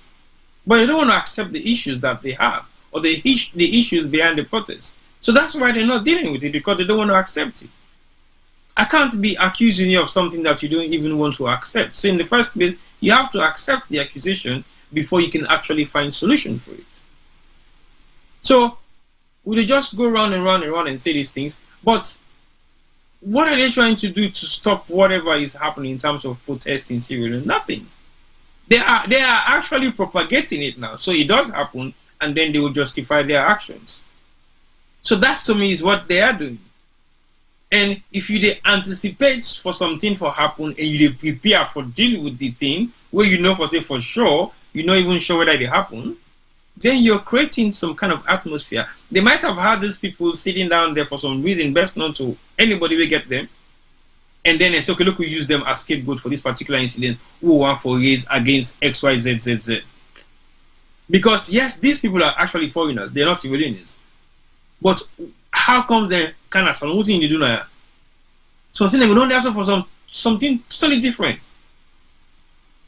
But you don't want to accept the issues that they have, or the issues behind the protest. So that's why they're not dealing with it, because they don't want to accept it. I can't be accusing you of something that you don't even want to accept. So in the first place, you have to accept the accusation before you can actually find solution for it. So we just go round and round and round and say these things, but what are they trying to do to stop whatever is happening in terms of protest in Sierra Leone? Nothing. They are actually propagating it now. So it does happen, and then they will justify their actions. So that to me is what they are doing. And if you anticipate for something to happen and you prepare for deal with the thing, where you know for sure, you're not even sure whether they happen, then you're creating some kind of atmosphere. They might have had these people sitting down there for some reason, best known to anybody will get them. And then they say, okay, look, we use them as scapegoat for this particular incident. Who want for raise against XYZZZ. Because yes, these people are actually foreigners. They're not civilians. But how comes they kind of something you do now? Something they don't answer for something totally different.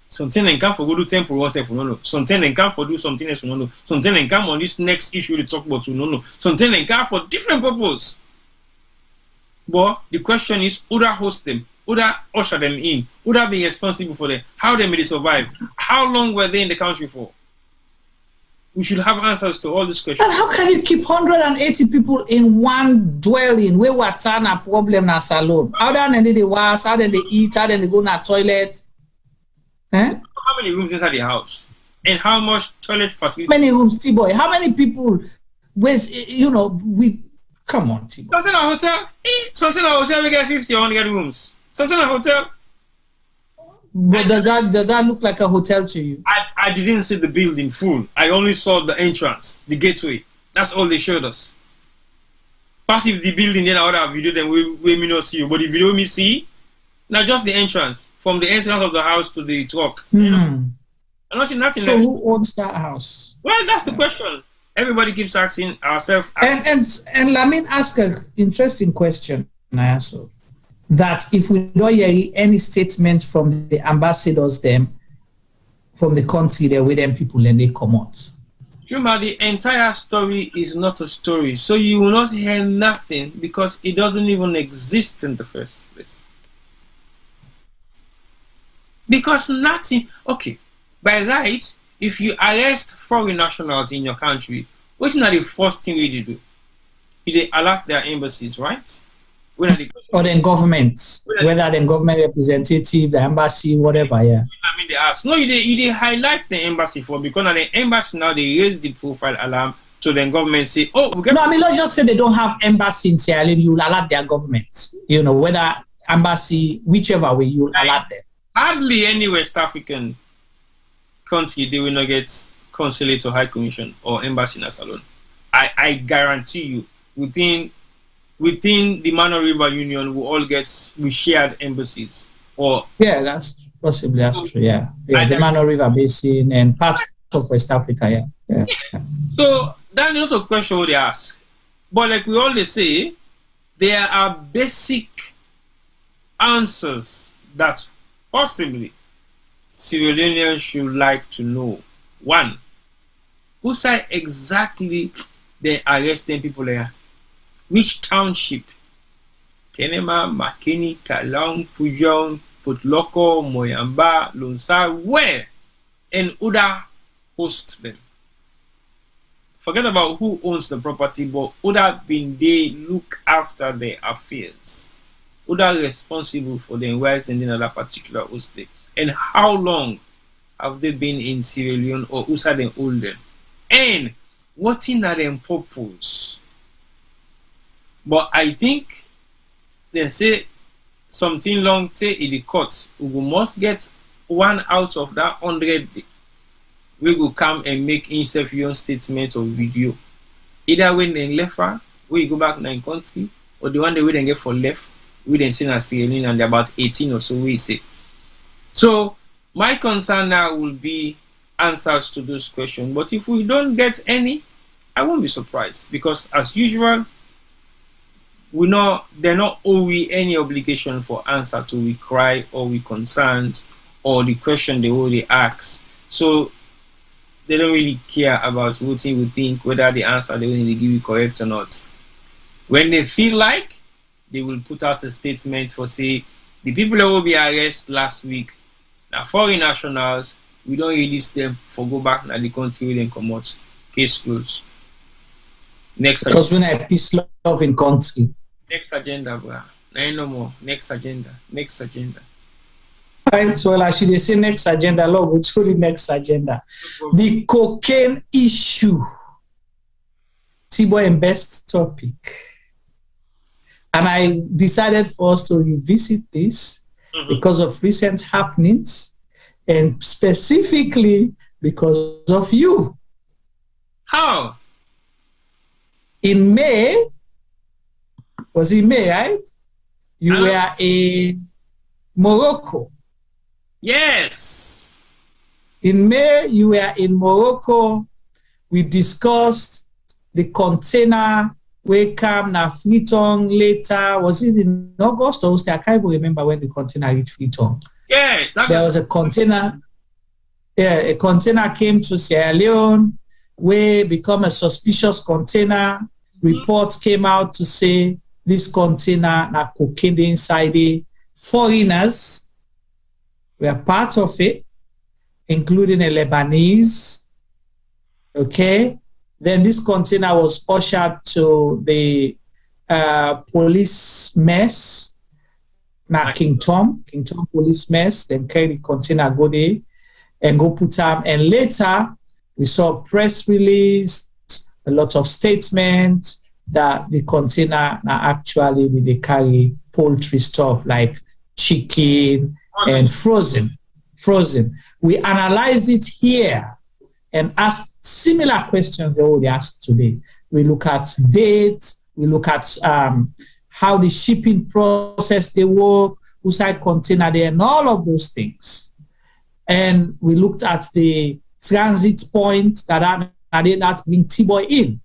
Something and come for go do temple oneself, no. Something and come for do something else, no. Something and come on this next issue to talk about, no. Something and come for different purpose. But the question is, who that host them? Who that usher them in? Who that be responsible for them? How they may survive? How long were they in the country for? We should have answers to all these questions. And how can you keep 180 people in one dwelling where we turn a problem na salon? How then they wash? How then they eat? How then they go na toilet? How many rooms inside the house? And how much toilet facility? Many rooms, T-boy. How many people? We come on, T-boy. Something a hotel? Something a hotel we get 50 or 100 rooms. Something a hotel? But does that look like a hotel to you? I didn't see the building full. I only saw the entrance, the gateway. That's all they showed us. Passive the building, then I would have video, then we may not see you. But the video me see, now just the entrance. From the entrance of the house to the truck. You know? I'm not seeing nothing. So who owns that house? Well, that's the question. Everybody keeps asking ourselves. And let me ask an interesting question, Nayaso. That if we don't hear any statement from the ambassadors, them from the country, they're with them people and they come out. Juma, the entire story is not a story, so you will not hear nothing because it doesn't even exist in the first place. Because nothing. Okay, by right, if you arrest foreign nationals in your country, what's not the first thing you do? You alert their embassies, right? Or then governments, whether the government representative, the embassy, whatever, yeah. I mean, they ask. No, they highlight the embassy for because the embassy now they raise the profile alarm to the government say, oh, no, I mean, let's just say they don't have embassy in Sierra Leone, you'll alert their government. Whether embassy, whichever way, you'll alert them. Hardly any West African country they will not get consulate or high commission or embassy in a salon. I guarantee you, within the Mano River Union, we shared embassies. That's true. Yeah, the Mano River Basin and parts of West Africa. Yeah. So that's not a question they ask, but like we always say, there are basic answers that possibly Sierra Leoneans should like to know. One, who said exactly they arresting people there? Which township? Kenema, Makeni, Kalong, Pujon, Putloko, Moyamba, Lonsa, where? And Uda host them. Forget about who owns the property, but Uda been they look after their affairs. Uda responsible for them, where is they in that particular host day? And how long have they been in Sierra Leone or Usa them older? And what in are them purpose? But I think they say something long say in the court, we must get one out of that 100. We will come and make himself your statement or video. Either when they left her, we go back in the country, or the one that we then get for left, we then send a Sierra Leone and they're about 18 or so we say. So my concern now will be answers to those questions. But if we don't get any, I won't be surprised because as usual, they're not owing any obligation for answer to we cry or we concerned or the question they already ask. So they don't really care about what you would think, whether the answer they will give you correct or not. When they feel like, they will put out a statement for say the people that will be arrested last week are foreign nationals. We don't release them for go back to the country then come out. Case closed. Next because we're not a peace-loving country. Next agenda, bro. No more. Next agenda. Right, well, I should say next agenda, Lord, we'll show the next agenda. The cocaine issue. Tibo and best topic. And I decided for us to revisit this because of recent happenings and specifically because of you. How? In May, was it May, right? You were in Morocco. Yes. In May, you were in Morocco. We discussed the container where came na Freetown later. Was it in August or I can't even remember when the container reached Freetown. Yes. There was a container a container came to Sierra Leone, where become a suspicious container. Report came out to say this container na cocaine inside it. Foreigners were part of it, including a Lebanese. Okay. Then this container was ushered to the police mess. Now King Tom police mess. Then carry the container, go there and go put them. And later we saw a press release, a lot of statements that the container now actually they carry poultry stuff like chicken and frozen. We analyzed it here and asked similar questions they already asked today. We look at dates, we look at how the shipping process they work, whose side container there, and all of those things. And we looked at the transit point that bring T-Boy in,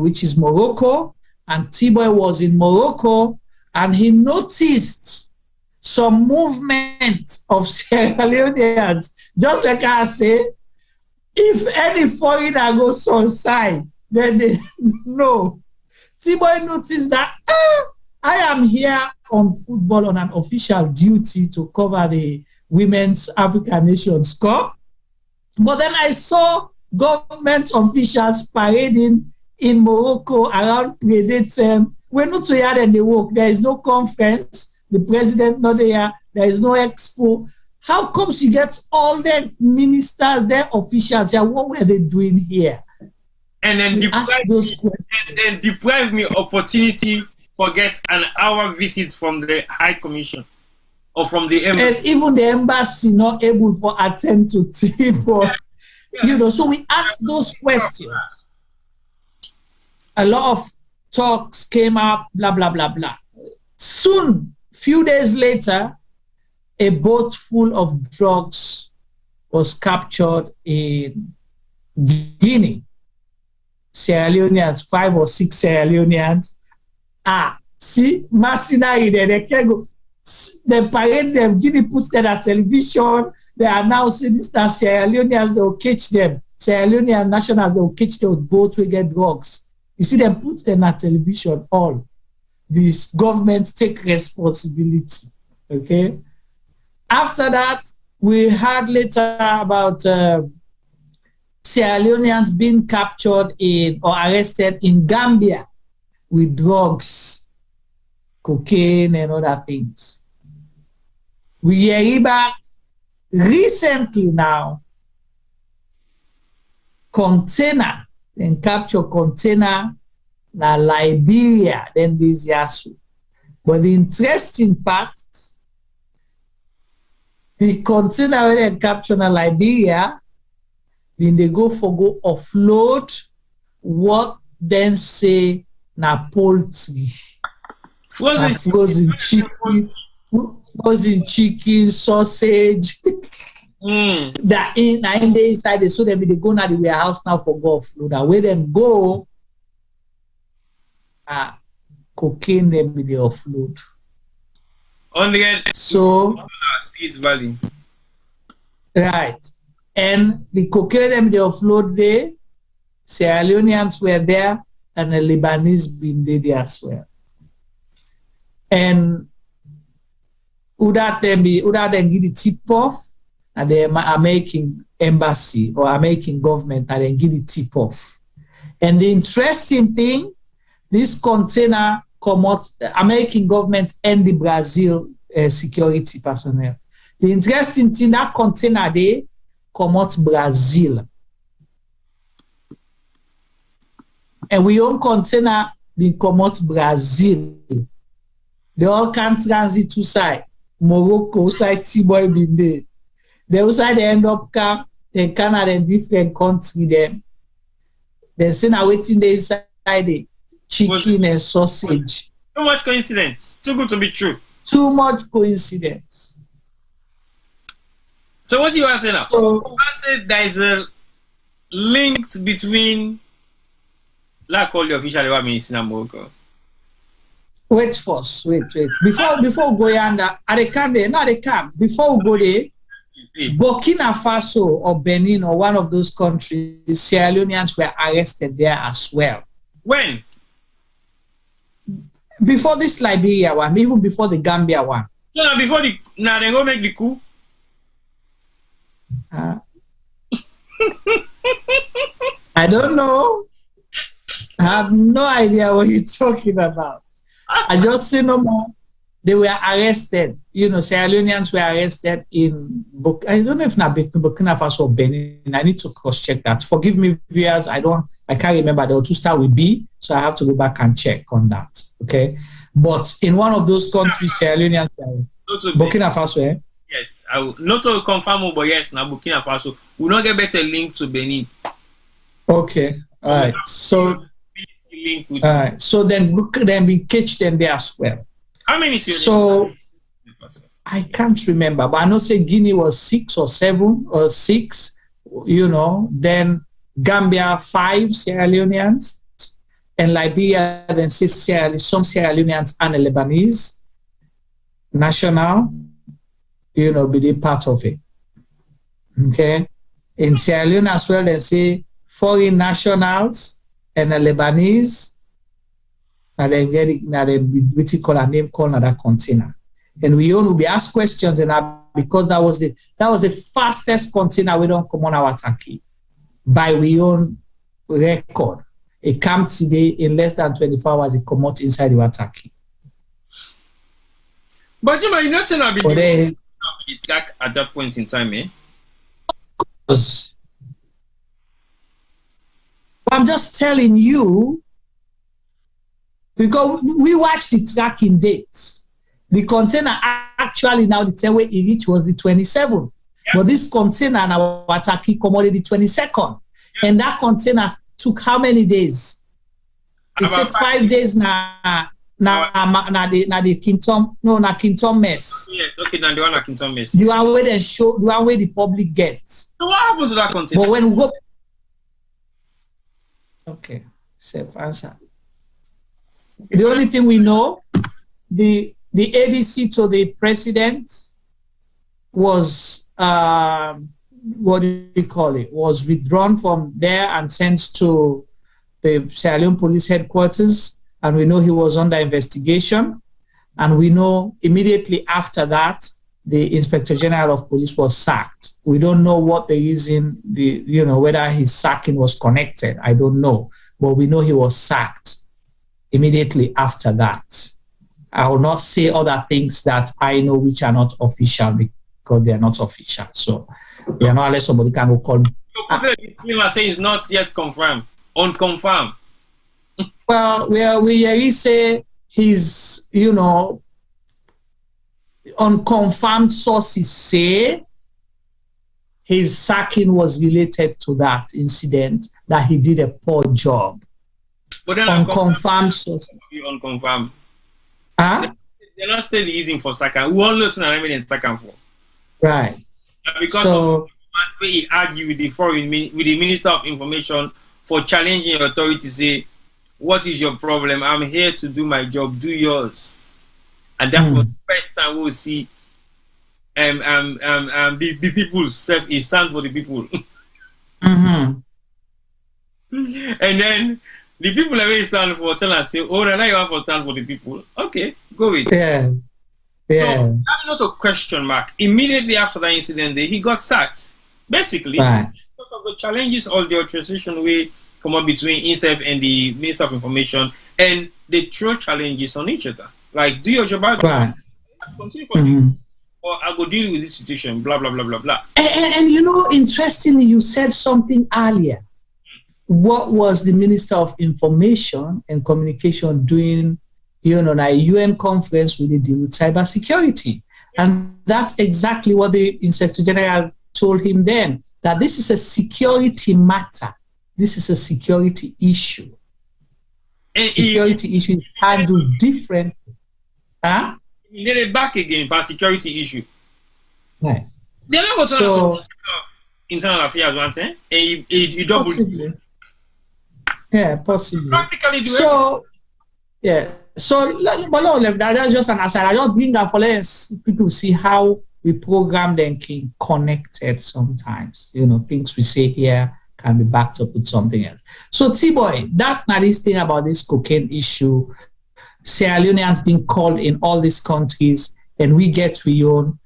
which is Morocco. And T-Boy was in Morocco, and he noticed some movement of Sierra Leoneans. Just like I say, if any foreigner goes on side, then they know. T-Boy noticed that I am here on football on an official duty to cover the Women's African Nations Cup. But then I saw government officials parading in Morocco around Predator. We're not here and they work. There is no conference. The president not there. There is no expo. How comes you get all the ministers, their officials here? What were they doing here? And then deprive me opportunity for get an hour visit from the High Commission or from the embassy. As even the embassy not able to attend to people. You know, so we asked those questions. A lot of talks came up, blah, blah, blah, blah. Soon, few days later, a boat full of drugs was captured in Guinea. Sierra Leoneans, 5 or 6 Sierra Leoneans. See, mercenary there, they can go. They parade them, Guinea puts them on television. They announce this that Sierra Leoneans, they will catch them. Sierra Leonean nationals, they will catch them with boats to get drugs. You see them put them on television, all. These governments take responsibility. Okay? After that, we heard later about Sierra Leoneans being captured in or arrested in Gambia with drugs, cocaine, and other things. We hear back recently now, container, then capture container na Liberia, then this Yasu. But the interesting part, the container when they capture na Liberia, then they go offload what then say na poultry. Frozen chicken, sausage. That in the inside they so them they go now the warehouse now for go offload. That way them go cocaine them with the offload. So States Valley. Right. And the cocaine them they offload there, Sierra Leoneans were there, and the Lebanese been there as well. And would that then give the tip off, and the American embassy or American government and then give the tip off. And the interesting thing, this container come out, the American government and the Brazil security personnel. The interesting thing, that container they come out Brazil. And we own container they come out Brazil. They all can transit to side. Morocco side T-Boy been there. The outside they end up come in Canada and different country them. They say now waiting there inside the chicken and sausage. Too much coincidence. Too good to be true. Too much coincidence. So what's you saying now? So, I said there is a link between like all the official what means in Morocco. Wait first, wait. Before we go yonder, are they come there? No, they come. Before we go there, Burkina Faso or Benin or one of those countries, Sierra Leoneans were arrested there as well. When? Before this Liberia one, even before the Gambia one. No, before they go make the coup. I don't know. I have no idea what you're talking about. I just say no more. They were arrested. You know, Sierra Leoneans were arrested in I don't know if not Burkina Faso or Benin. I need to cross-check that. Forgive me, viewers. I can't remember. They were to start with B, so I have to go back and check on that. Okay. But in one of those countries, Sierra Leoneans Burkina Faso, eh? Yes, I will not to confirm, but yes, now Burkina Faso will not get better link to Benin. Okay. All right. So so then we catch them there as well. How many? So I can't remember, but I know say Guinea was 6 or 7 or 6, you know, then Gambia 5 Sierra Leoneans, and Liberia then 6 some Sierra Leoneans and a Lebanese national, you know, be the part of it. Okay. In Sierra Leone as well, they say foreign nationals and a Lebanese, and then get it now we call a name called another container. And we all will be asked questions, and because that was the fastest container we don't come on our Turkey by we own record. It came today in less than 24 hours, it come out inside the Turkey. But you know, say not be attack at that point in time, eh? I'm just telling you, because we watched the tracking dates. The container actually now the time where it reached was the 27th. Yeah. But this container now Turkey commodity the 22nd. Yeah. And that container took how many days? It took 5 days now. The Kingdom mess. Yes, okay, now the one at Kingdom mess. You are where the public gets. So what happened to that container? But when we go, okay, safe answer. The only thing we know, the ADC to the president was what do you call it? Was withdrawn from there and sent to the Sierra Leone Police Headquarters. And we know he was under investigation. And we know immediately after that, the Inspector General of Police was sacked. We don't know what the reason, whether his sacking was connected. I don't know. But we know he was sacked immediately after that. I will not say other things that I know which are not official because they are not official. So, you know, unless somebody can go call me. You put a disclaimer saying it's not yet confirmed, unconfirmed. Well, we say his, unconfirmed sources say his sacking was related to that incident, that he did a poor job. But then unconfirmed sources. Unconfirmed. Huh? They're not still using for sacking. We all listen and evidence sacking for. Right. Because of the way he argued with the Minister of Information for challenging authority to say, what is your problem? I'm here to do my job, do yours. And that was the first time we'll see the people self, it stands for the people. Mm-hmm. And then the people that we stand for tell us, say, oh, now you have to stand for the people. Okay, go with it. Yeah. Yeah. So that's not a question mark. Immediately after that incident, he got sacked. Basically, right. Because of the challenges of the transition way come up between Insai and the Minister of Information, and they throw challenges on each other. Like, do your job out. Right. Continue for you. Or I go deal with this situation, blah, blah, blah, blah, blah. And interestingly, you said something earlier. What was the Minister of Information and Communication doing, a UN conference with the deal with cybersecurity? And that's exactly what the Inspector General told him then, that this is a security matter. This is a security issue. Security issue is handled differently. Huh? He did it back again for security issue. Right. They're not going to internal affairs, one thing. And he double. Possibly. Yeah, possibly. Practically do so, it. Yeah. So, but no, that's just an aside. I just bring that for let people see how we program them connected sometimes. You know, things we say here can be backed up with something else. So T-Boy, that not this thing about this cocaine issue. Sierra Leoneans being called in all these countries, and we get to own,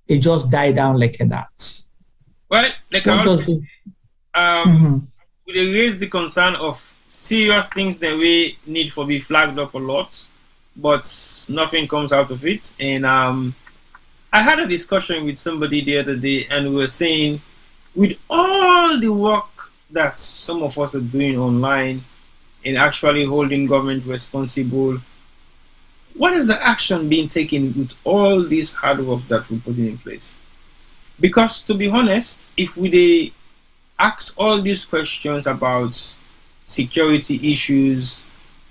it just die down like that. Well, like what does the we raise the concern of serious things that we need for be flagged up a lot, but nothing comes out of it. And I had a discussion with somebody the other day, and we were saying, with all the work that some of us are doing online and actually holding government responsible, what is the action being taken with all this hard work that we're putting in place? Because to be honest, if we ask all these questions about security issues,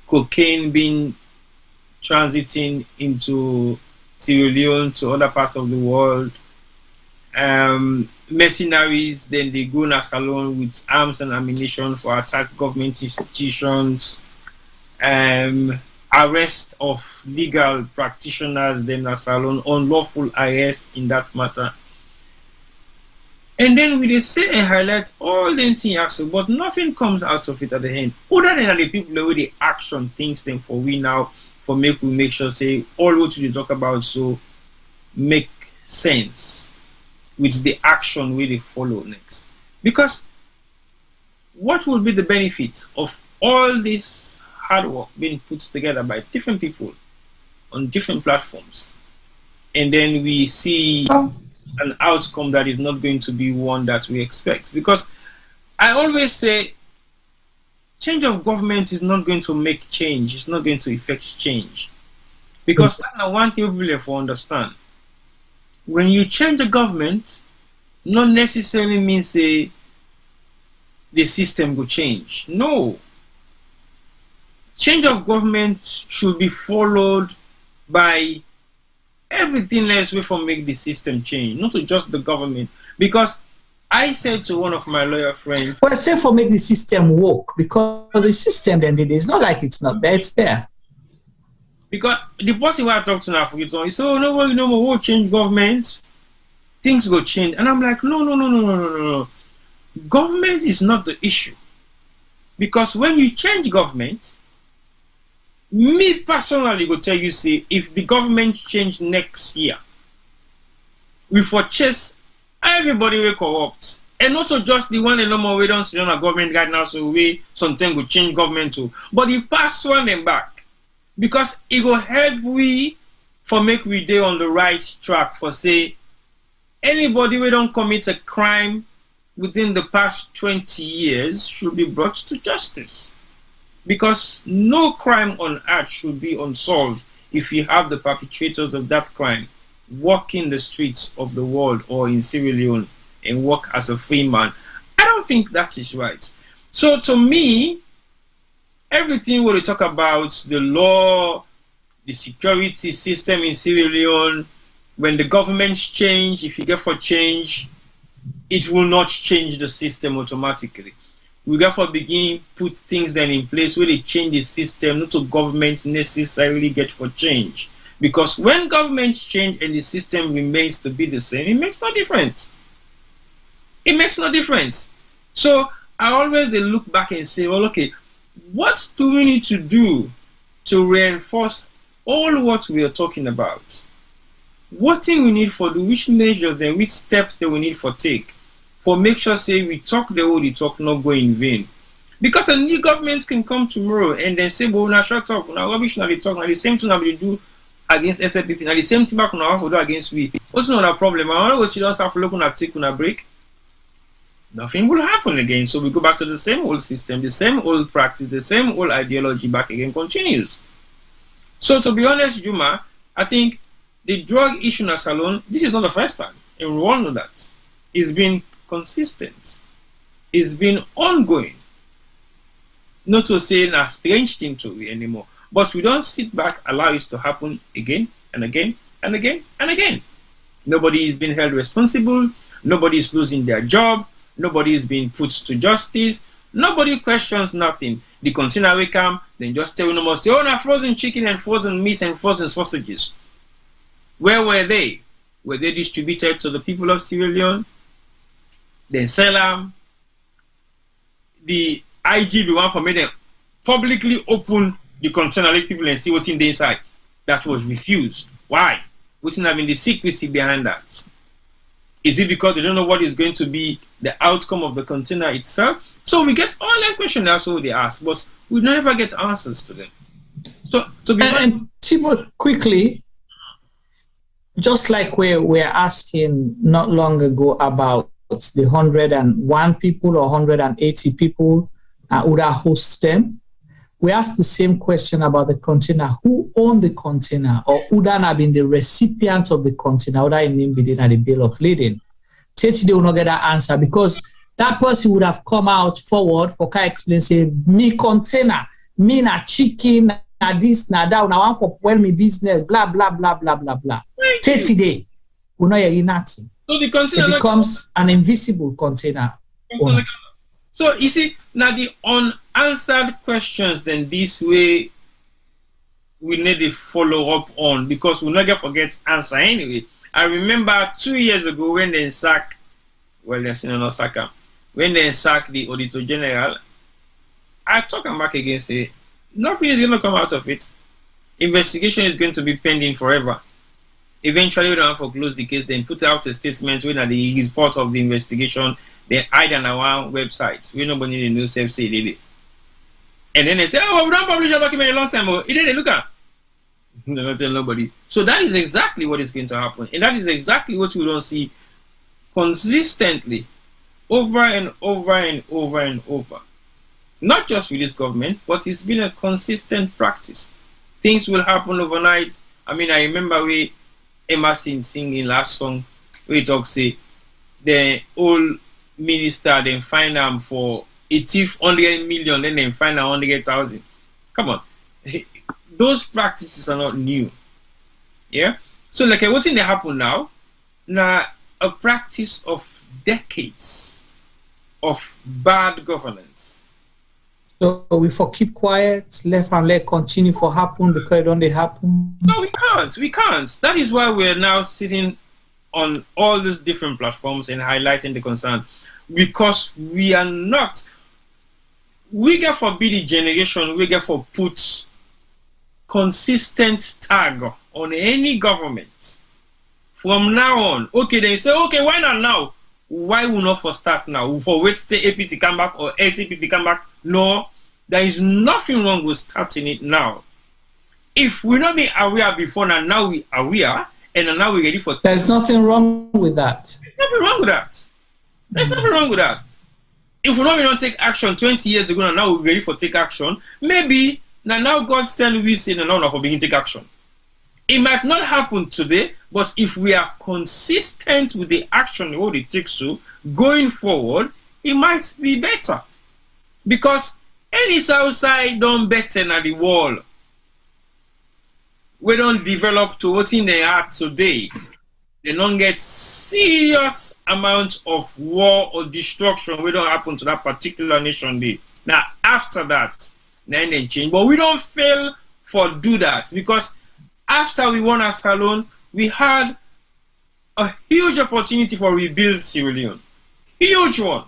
cocaine being transiting into Sierra Leone to other parts of the world, mercenaries, then they go in salon with arms and ammunition for attack government institutions, arrest of legal practitioners, then a salon, unlawful arrest in that matter. And then we say and highlight all the things, but nothing comes out of it at the end. Other than the people who the action things then for we now for make sure say all what we talk about so make sense with the action we they follow next. Because what will be the benefits of all this hard work being put together by different people on different platforms, and then we see an outcome that is not going to be one that we expect? Because I always say change of government is not going to make change, it's not going to effect change. Because that's one thing people have to understand. When you change the government, not necessarily means the system will change. No. Change of government should be followed by everything else we for make the system change, not just the government. Because I said to one of my lawyer friends, well, say for make the system work, because the system then it is not like it's not there, it's there. Because the person who I talked to now for it, he said, oh no, well, we'll change government, things go change. And I'm like, no. Government is not the issue. Because when you change government, me personally will tell you, say, if the government change next year, we for chase everybody will corrupt. And not just the one and no more we don't see on a government right now, so we sometimes will change government too. But the past one them back. Because it will help we for make we day on the right track for say anybody we don't commit a crime within the past 20 years should be brought to justice. Because no crime on earth should be unsolved if you have the perpetrators of that crime walking the streets of the world or in Sierra Leone and work as a free man. I don't think that is right. So to me, everything we talk about, the law, the security system in Sierra Leone, when the governments change, if you get for change, it will not change the system automatically. We therefore begin put things then in place where they change the system, not to government necessarily get for change. Because when governments change and the system remains to be the same, it makes no difference. It makes no difference. So I always they look back and say, well, okay, what do we need to do to reinforce all what we are talking about? What thing we need for do, which measures then, which steps that we need for take? For make sure say we talk the whole talk not go in vain. Because a new government can come tomorrow and then say, well, now shut up, now rubbish now they talk, now the same thing now they do against SLPP, now the same thing back now also do against we. What's not a problem? I want to see us have to look on a take on a break. Nothing will happen again. So we go back to the same old system, the same old practice, the same old ideology back again continues. So to be honest, Juma, I think the drug issue in Salon, this is not the first time. And we all know that. It's been consistent. It's been ongoing. Not to say a strange thing to me anymore. But we don't sit back, allow it to happen again and again and again and again. Nobody is being held responsible. Nobody is losing their job. Nobody is being put to justice. Nobody questions nothing. The container will come, then just tell no more, say, oh, now frozen chicken and frozen meat and frozen sausages. Where were they? Were they distributed to the people of Sierra Leone? Then sell them. The IG one for me them publicly open the container, let people and see what's in the inside. That was refused. Why? What's having the secrecy behind that? Is it because they don't know what is going to be the outcome of the container itself? So we get all that questions. That's what they ask, but we never get answers to them. So to be and Thibaut, quickly, just like we're asking not long ago about the 101 people or 180 people who host them, we asked the same question about the container. Who owned the container, or who have been the recipient of the container, or that name be at the bill of lading? Today they will not get that answer, because that person would have come out forward for can explain, say, me container, me na chicken, na this, na that, na one for well me business, blah, blah, blah, blah, blah, blah. Today, we're not hearing nothing. So the container it becomes an invisible container. So you see, now the unanswered questions, then this way we need to follow up on, because we'll not forget answer anyway. I remember 2 years ago when they sacked, well, they're still not sack him, when they sacked the Auditor General, I talk back again, say, nothing is going to come out of it. Investigation is going to be pending forever. Eventually, we don't have to close the case, then put out a statement when he is part of the investigation. They hide on our website. We nobody knows say it. And then they say, oh, we don't publish a document a long time ago. It didn't look at. They don't tell nobody. So that is exactly what is going to happen. And that is exactly what we don't see consistently over and over and over and over. Not just with this government, but it's been a consistent practice. Things will happen overnight. I mean, I remember we Emerson singing last song, we talk say the old minister then find them for a thief 100 million, then they find them 100,000. Come on. Those practices are not new. Yeah? So like what's in the happen now? Now a practice of decades of bad governance. So we for keep quiet, left and let continue for happen because it don't they happen? No, we can't. We can't. That is why we're now sitting on all these different platforms and highlighting the concern, because we are not. We get for be the generation. We get for put consistent tag on any government from now on. Okay, they say okay, why not now? Why will not for start now? We for wait till APC come back or SCPP come back? No, there is nothing wrong with starting it now. If we not be aware before now we are aware, and now we're ready for. There's nothing wrong with that. There's nothing wrong with that. There's nothing wrong with that. If we don't take action 20 years ago and now we're ready for take action, maybe now God send we say now for beginning take action. It might not happen today, but if we are consistent with the action what it takes to going forward, it might be better. Because any Southside don't better than the wall. We don't develop to what's in the heart today. They don't get serious amount of war or destruction. We don't happen to that particular nation day. Now after that, then they change. But we don't fail for do that, because after we won as alone, we had a huge opportunity for rebuild Sierra Leone. Huge one.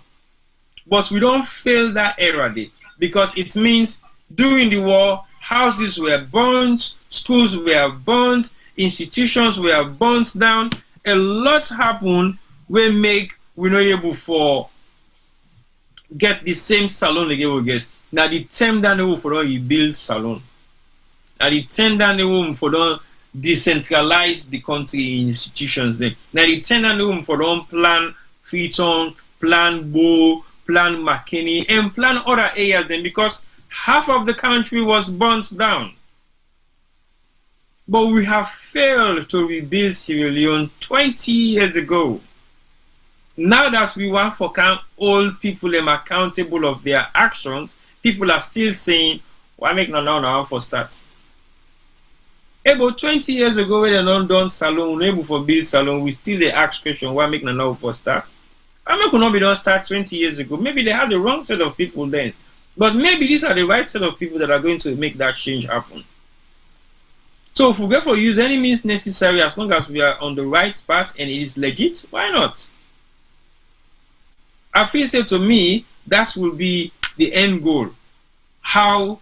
But we don't fail that era day, because it means during the war, houses were burnt, schools were burnt, institutions were burnt down. A lot happened. We not able for get the same salon again we get. Now the term that they for rebuild salon. Now the term that they for don't decentralize the country institutions. Then now the term that they for don't plan Freetown, plan Bo, plan McKinney, and plan other areas then, because half of the country was burnt down. But we have failed to rebuild Sierra Leone 20 years ago. Now that we want for hold people accountable of their actions, people are still saying, why make now for start? About 20 years ago, when they don't done salon, able for build salon, we still they ask question, why make now for start? I could not be done start 20 years ago. Maybe they had the wrong set of people then. But maybe these are the right set of people that are going to make that change happen. So if we go for use any means necessary, as long as we are on the right path and it is legit, why not? I feel say to me, that will be the end goal. How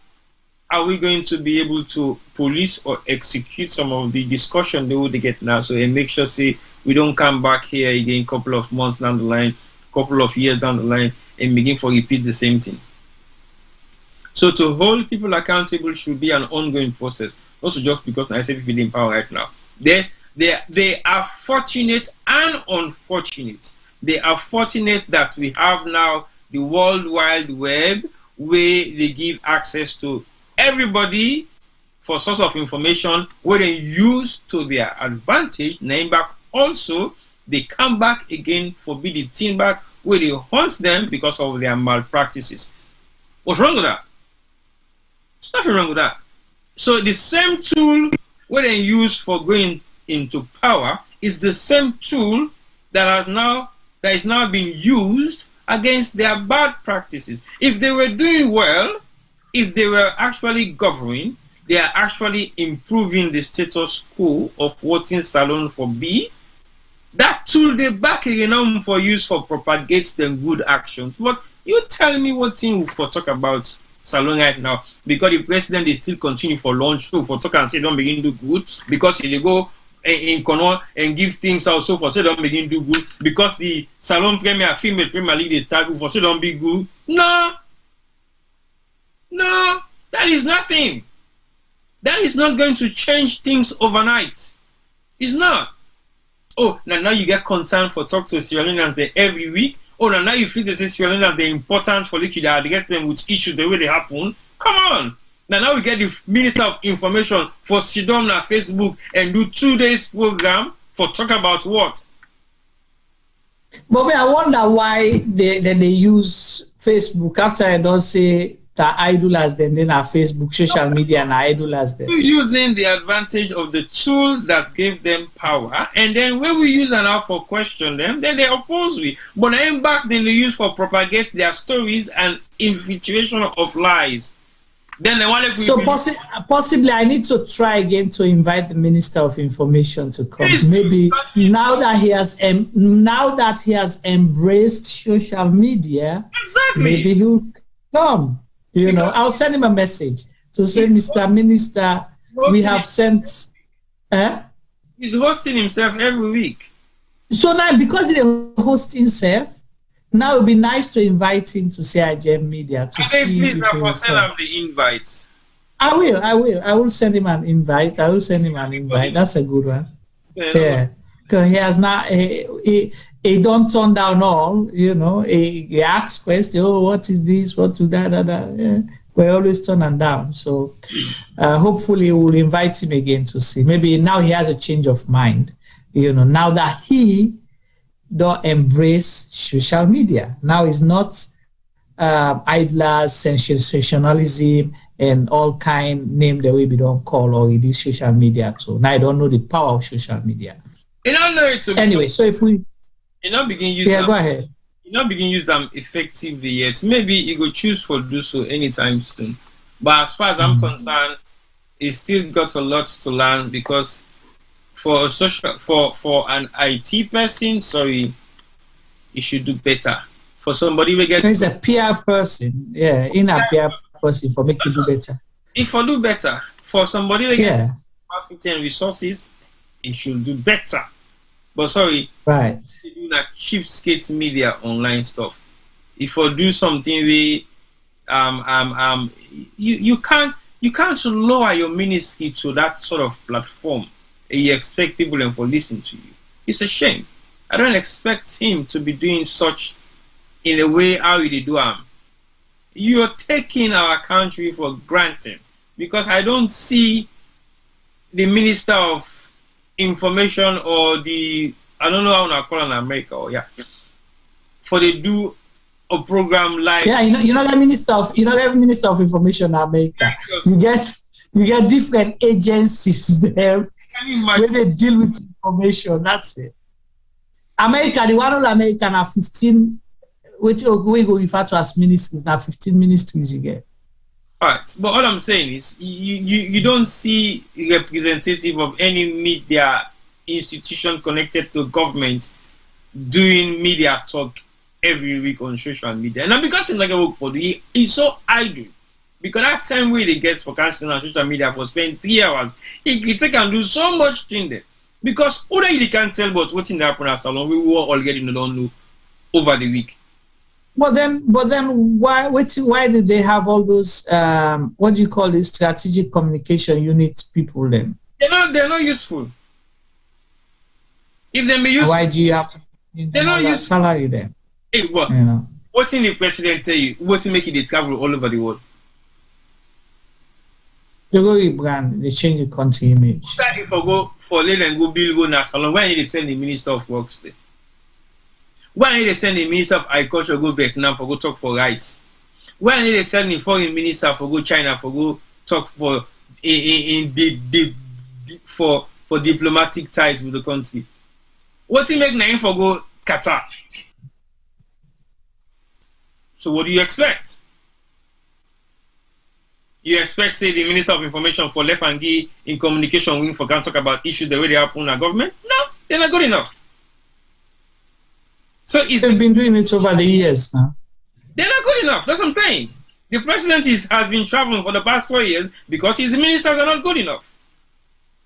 are we going to be able to police or execute some of the discussion they will get now? So and make sure say we don't come back here again a couple of months down the line, couple of years down the line, and begin to repeat the same thing. So to hold people accountable should be an ongoing process. Also just because I say people in power right now. They are fortunate and unfortunate. They are fortunate that we have now the World Wide Web where they give access to everybody for source of information where they use to their advantage. Name back also, they come back again for be the team back where they hunt them because of their malpractices. What's wrong with that? There's nothing wrong with that. So the same tool where they use for going into power is the same tool that is now being used against their bad practices. If they were doing well, if they were actually governing, they are actually improving the status quo of voting salon for B. That tool they back again for use for propagates them good actions. But you tell me what thing for talk about salon right now, because the president is still continue for launch, so for talk and say don't begin do good, because they go in Kono and give things also for say don't begin do good, because the salon female premier league they start for say don't be good. No, that is nothing. That is not going to change things overnight. It's not. Oh, now you get concerned for talk to Sierra Leoneans every week. Oh, now you feel this is Sierra Leoneans they're important for liquid to address them with issues the way they happen. Come on. Now we get the Minister of Information for Sidom on Facebook and do 2 days program for talk about what? But I wonder why they use Facebook after I don't say that idol as them, then our Facebook, social media, and idol as them. Using the advantage of the tool that gave them power, and then when we use an hour for question them, then they oppose we. But then back then they use for propagate their stories and infiltration of lies. Then they want so possibly I need to try again to invite the Minister of Information to come. Maybe now that he has embraced social media, exactly. Maybe he'll come. You know, I'll send him a message to say, Mr. Minister, we have sent. He's hosting himself every week. So now, because he hosts himself, now it would be nice to invite him to CIGM Media to see if he will send him the invites. I will send him an invite. That's a good one. Yeah, because he has not. He don't turn down all, you know. He asks questions. Oh, what is this? What to that? Yeah. We're always turning down. So hopefully we'll invite him again to see. Maybe now he has a change of mind, you know, now that he don't embrace social media. Now it's not idlers, sensationalism, and all kind name the way we don't call or it is social media too. Now I don't know the power of social media. You don't know it to anyway, so if we begin use go ahead. Use them effectively yet. Maybe you go choose for do so anytime soon. But as far as I'm concerned, it still got a lot to learn, because for a for an IT person, sorry, you should do better. For somebody we get there's a PR person, PR person for make you do better. If I do better, for somebody we get capacity and resources, it should do better. But sorry, right? Do that cheapskate media online stuff. If I do something we you can't lower your ministry to that sort of platform and you expect people to listen to you. It's a shame. I don't expect him to be doing such in a way how they do. You're taking our country for granted, because I don't see the Minister of Information or the, I don't know how I call it in America, for they do a program like you know the Minister of Information in America. You get different agencies there where they deal with information. That's it. America, the one of American are 15, which we go refer to as ministries. Now 15 ministries you get. All right, but all I'm saying is you don't see representative of any media institution connected to government doing media talk every week on social media. And not because it's like a work for the it's so idle. Because that time way they get for canceling on social media for spend 3 hours, it can do so much thing there. Because already they can't tell about what's in the happen at salon, we were all getting the don't know over the week. But then, why did they have all those what do you call this strategic communication unit people then? They're not useful. If they be useful, why do you have to give them all that salary then? Hey, what? You know? What's in the president tell you? What's in making they travel all over the world? They go rebrand, they change the country image. If I go for let and go build go national, why they send the minister of works there? Why they send the minister of agriculture go Vietnam for go talk for rice? Why they send the foreign minister for go China for go talk for for diplomatic ties with the country? What's he make name for go Qatar? So what do you expect? You expect, say, the Minister of Information for left and give in communication wing for can talk about issues the way they happen in our government? No, they're not good enough. So they've been doing it over the years now. They're not good enough. That's what I'm saying. The president has been traveling for the past 4 years because his ministers are not good enough.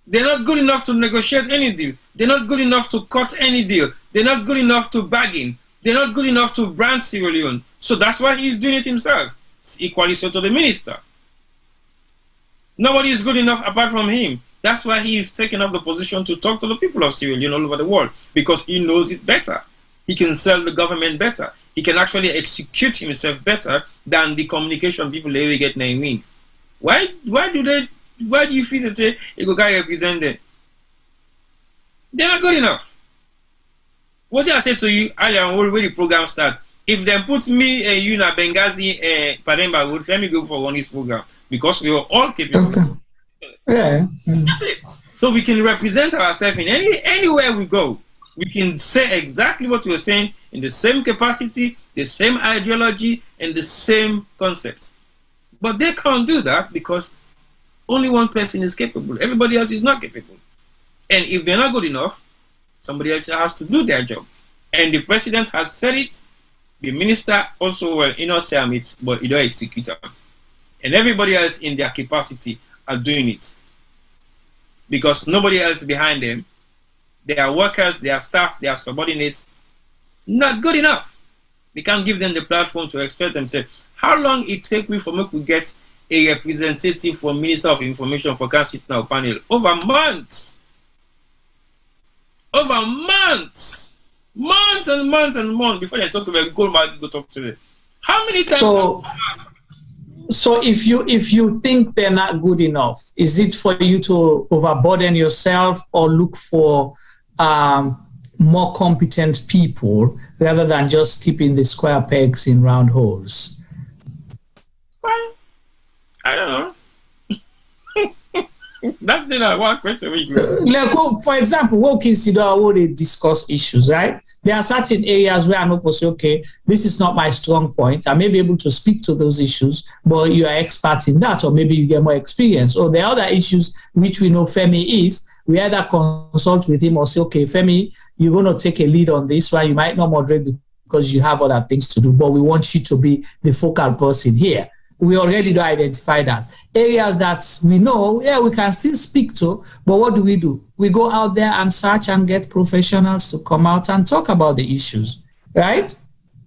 They're not good enough to negotiate any deal. They're not good enough to cut any deal. They're not good enough to bargain. They're not good enough to brand Sierra Leone. So that's why he's doing it himself. Equally so to the minister. Nobody is good enough apart from him. That's why he is taking up the position to talk to the people of Sierra Leone all over the world, because he knows it better. He can sell the government better. He can actually execute himself better than the communication people ever get naming. Why do you feel that say you go guy represent them? They're not good enough. What I said to you earlier on when the program start, if they put me and you in a Benghazi Pademba would let me go for one this program. Because we are all capable. Okay. Yeah. That's it. So we can represent ourselves in anywhere we go. We can say exactly what we are saying in the same capacity, the same ideology, and the same concept. But they can't do that because only one person is capable. Everybody else is not capable. And if they're not good enough, somebody else has to do their job. And the president has said it. The minister also will say it, but he don't execute it. And everybody else in their capacity are doing it. Because nobody else behind them, their workers, their staff, their subordinates, not good enough. They can't give them the platform to express themselves. How long it take me for me to get a representative from Minister of Information for can sit now panel? Over months. Over months. Months and months and months before they talk about go talk to them. How many times? So if you think they're not good enough, is it for you to overburden yourself or look for more competent people rather than just keeping the square pegs in round holes? Well, I don't know. That's the one question we for example, we'll consider how they discuss issues, right? There are certain areas where I know for say, okay, this is not my strong point. I may be able to speak to those issues, but you are expert in that, or maybe you get more experience. Or there are other issues which we know Femi is. We either consult with him or say, okay, Femi, you're going to take a lead on this one. You might not moderate because you have other things to do, but we want you to be the focal person here. We already do identify that. Areas that we know, we can still speak to, but what do? We go out there and search and get professionals to come out and talk about the issues, right?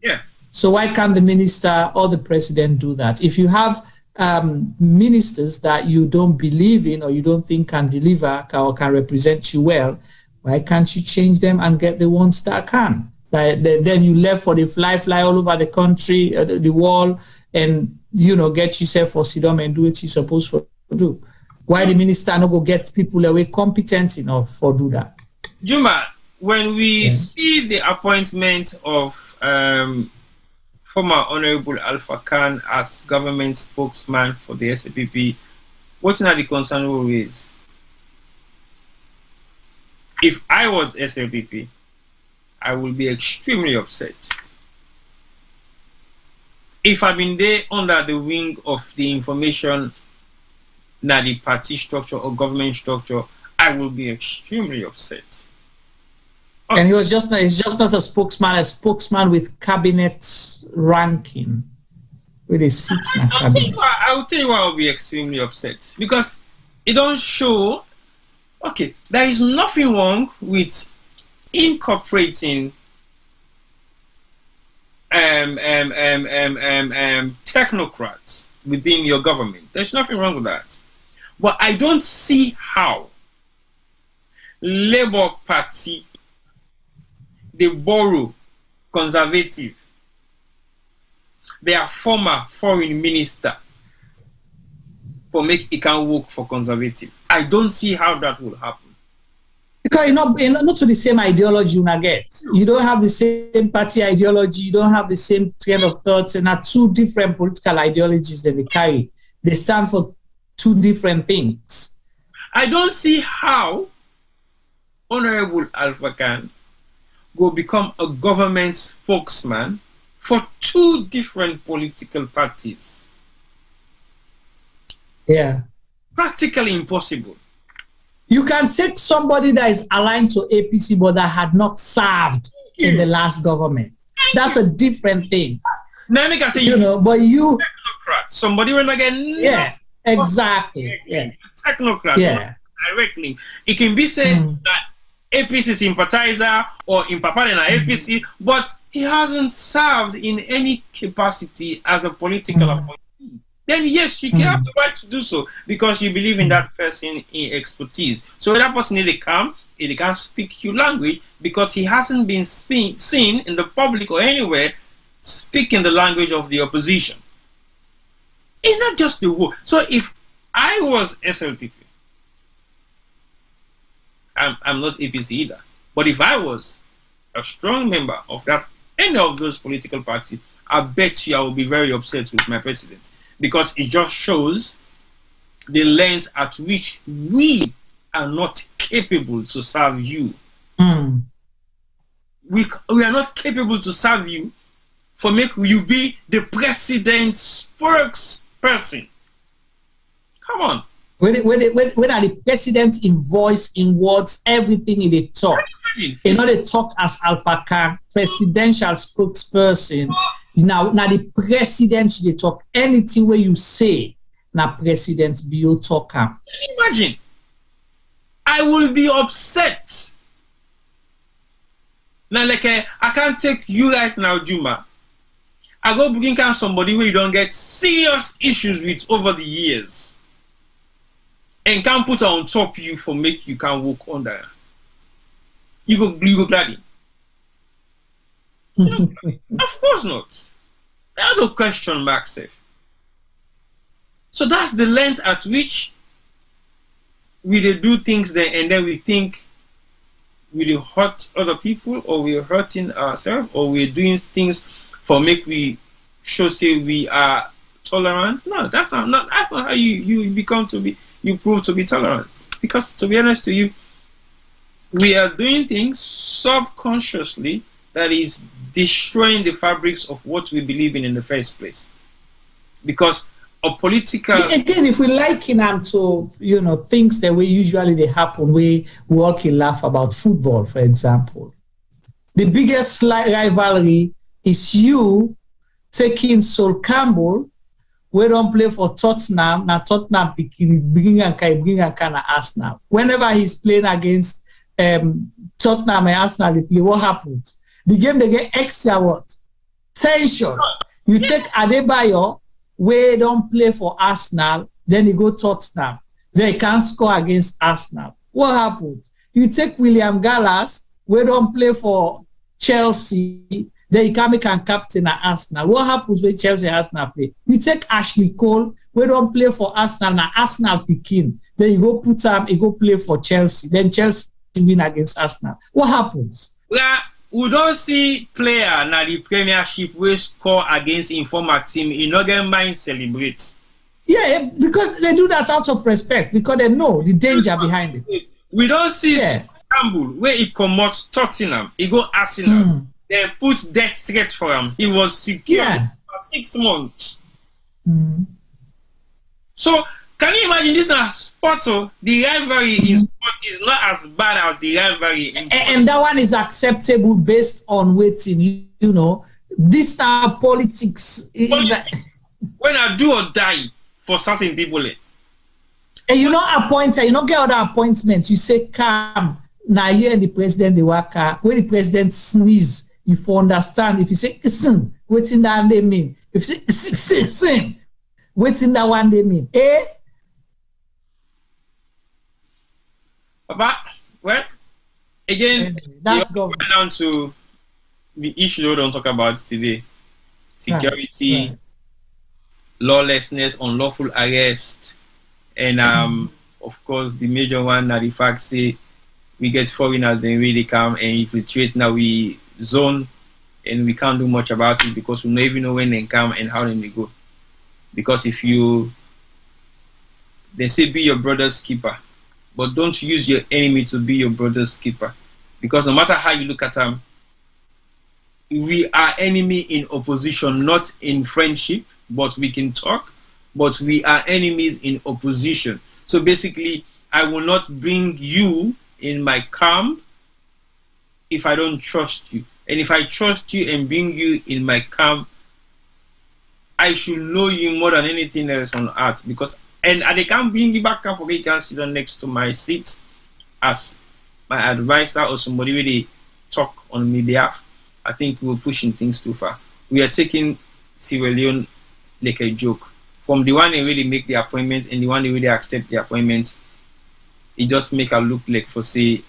Yeah. So why can't the minister or the president do that? If you have ministers that you don't believe in or you don't think can deliver or can represent you well, why can't you change them and get the ones that can? Then you left for the fly all over the country, the wall, and get yourself for Sidom and do what you're supposed to do. Why the minister not go get people away competent enough for do that? Juma, when we see the appointment of former Honorable Alpha Khan as government spokesman for the SAPP, what are the concern we raise? If I was SAPP, I would be extremely upset. if I've been there under the wing of the information, not the party structure or government structure, I will be extremely upset. And he's just not a spokesman with cabinet ranking, with a seat in a cabinet. I'll tell you why I'll be extremely upset. Because it don't show, okay, there is nothing wrong with incorporating technocrats within your government. There's nothing wrong with that. But I don't see how Labour Party, they borrow conservative, their former foreign minister, for make it can work for conservative. I don't see how that will happen. Because you're not to the same ideology you get. You don't have the same party ideology. You don't have the same train of thoughts. And are two different political ideologies that they carry. They stand for two different things. I don't see how Honorable Alpha Khan will become a government spokesman for two different political parties. Yeah. Practically impossible. You can take somebody that is aligned to APC but that had not served in the last government. That's a different thing. Now I can say but you technocrat. Somebody when again. Yeah, exactly. Yeah. Technocrat. Yeah. Directly. It can be said that APC sympathizer or in Papa and APC, but he hasn't served in any capacity as a political appointee. Then yes, you can have the right to do so because you believe in that person in expertise. So when that person they can speak your language because he hasn't been seen in the public or anywhere speaking the language of the opposition. It's not just the war. So if I was SLPP, I'm not APC either, but if I was a strong member of that any of those political parties, I bet you I will be very upset with my president. Because it just shows the lengths at which we are not capable to serve you. We are not capable to serve you for make you be the president's spokesperson. Come on. When are the presidents in voice, in words, everything in the talk? In order to talk as Alpha Khan, presidential spokesperson. Now the president should talk anything where you say. Now president be your talker. Imagine, I will be upset. Now like I can't take you right now, Juma. I go bring out somebody where you don't get serious issues with over the years, and can't put on top you for make you can walk under. You go gladly. No, of course not. There's no question mark, safe. So that's the length at which we do things there, and then we think we hurt other people, or we're hurting ourselves, or we're doing things for make we show say we are tolerant. No, that's not how you become to be. You prove to be tolerant. Because to be honest to you, we are doing things subconsciously that is destroying the fabrics of what we believe in the first place. Because a political... Again, if we liken them to, things that usually they happen, we all can laugh about football, for example. The biggest rivalry is you taking Sol Campbell, we don't play for Tottenham, now Tottenham bring and Arsenal. Whenever he's playing against Tottenham and Arsenal, they play, what happens? The game they get extra what? Tension. You take Adebayo, we don't play for Arsenal, then you go Tottenham. They can't score against Arsenal. What happens? You take William Gallas, we don't play for Chelsea, then you can make a captain at Arsenal. What happens when Chelsea and Arsenal play? You take Ashley Cole, we don't play for Arsenal, now Arsenal picking. Then you go put him, you go play for Chelsea. Then Chelsea win against Arsenal. What happens? Well, we don't see player na the Premiership we score against informer team in no get mind celebrate. Yeah, because they do that out of respect, because they know the danger behind it. We don't see Campbell where he commutes Tottenham, he go Arsenal, then put death threats for him. He was secure for 6 months. So can you imagine this now? Sport, the rivalry in sport is not as bad as the rivalry in and that one is acceptable based on waiting, you know. This politics is when I do or die for certain people. And you know appointed, you know get other appointments. You say calm. Now you and the president they work when the president sneeze, you understand. If you say waiting that they mean. If you say waiting that one they mean. But well, again, that's going down to the issue we don't talk about today: security, lawlessness, unlawful arrest, and of course the major one that the fact say we get foreigners then really come and infiltrate. Now we zone and we can't do much about it because we don't even know when they come and how they go. Because if they say be your brother's keeper, but don't use your enemy to be your brother's keeper. Because no matter how you look at them, we are enemy in opposition, not in friendship, but we can talk, but we are enemies in opposition. So basically, I will not bring you in my camp if I don't trust you. And if I trust you and bring you in my camp, I should know you more than anything else on earth. Because and they can't bring you back and forget you can sit down next to my seat as my advisor or somebody really talk on my behalf. I think we're pushing things too far. We are taking Sierra Leone like a joke. From the one they really make the appointment and the one they really accept the appointment, it just make her look like for say,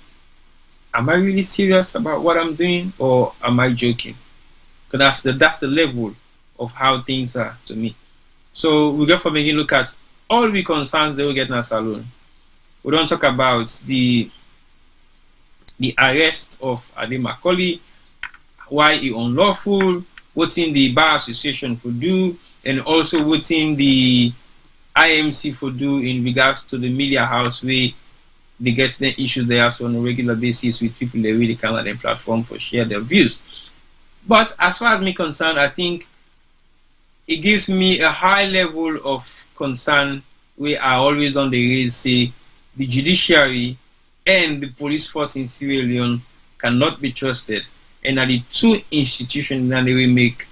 am I really serious about what I'm doing or am I joking? Because that's the level of how things are to me. So we go for begin look at all the concerns they will get in a salon. We don't talk about the arrest of Ady Macauley, why he unlawful, what in the bar association for do, and also what in the IMC for do in regards to the media house where they get the issues they have on a regular basis with people they really come on their platform for share their views. But as far as me concerned, I think it gives me a high level of concern where I always on the raise say the judiciary and the police force in Sierra Leone cannot be trusted, and that the two institutions that they will make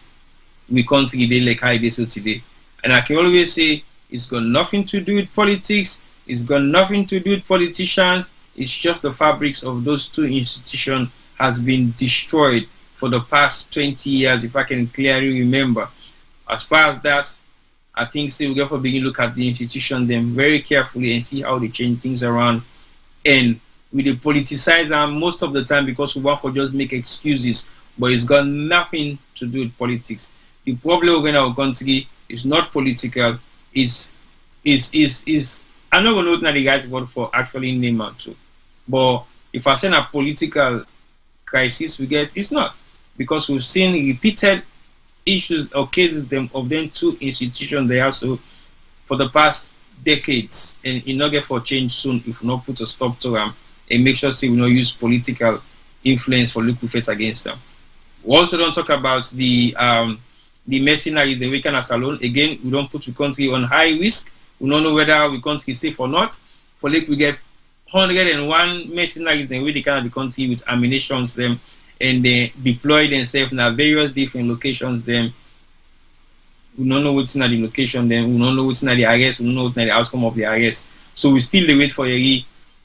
we country they like how it is today. And I can always say it's got nothing to do with politics, it's got nothing to do with politicians, it's just the fabrics of those two institutions has been destroyed for the past 20 years, if I can clearly remember. As far as that, I think we got to begin look at the institution them very carefully and see how they change things around. And we they politicize them most of the time because we want to just make excuses, but it's got nothing to do with politics. The problem in our country is not political, is I'm not going to know the right word for actually name out too. But if I say a political crisis we get, it's not. Because we've seen repeated issues or cases of them two institutions they also for the past decades, and in order for change soon if we not put a stop to them and make sure we not use political influence for liquid against them. We also don't talk about the mercenaries the weekend as alone. Again, we don't put the country on high risk. We don't know whether we country is safe or not. For like we get 101 mercenaries then we the kind of the country with ammunitions them and they deploy themselves in various different locations. Then we don't know what's in the location. Then we don't know what's in the arrest. We don't know what's in the outcome of the arrest. So we still wait for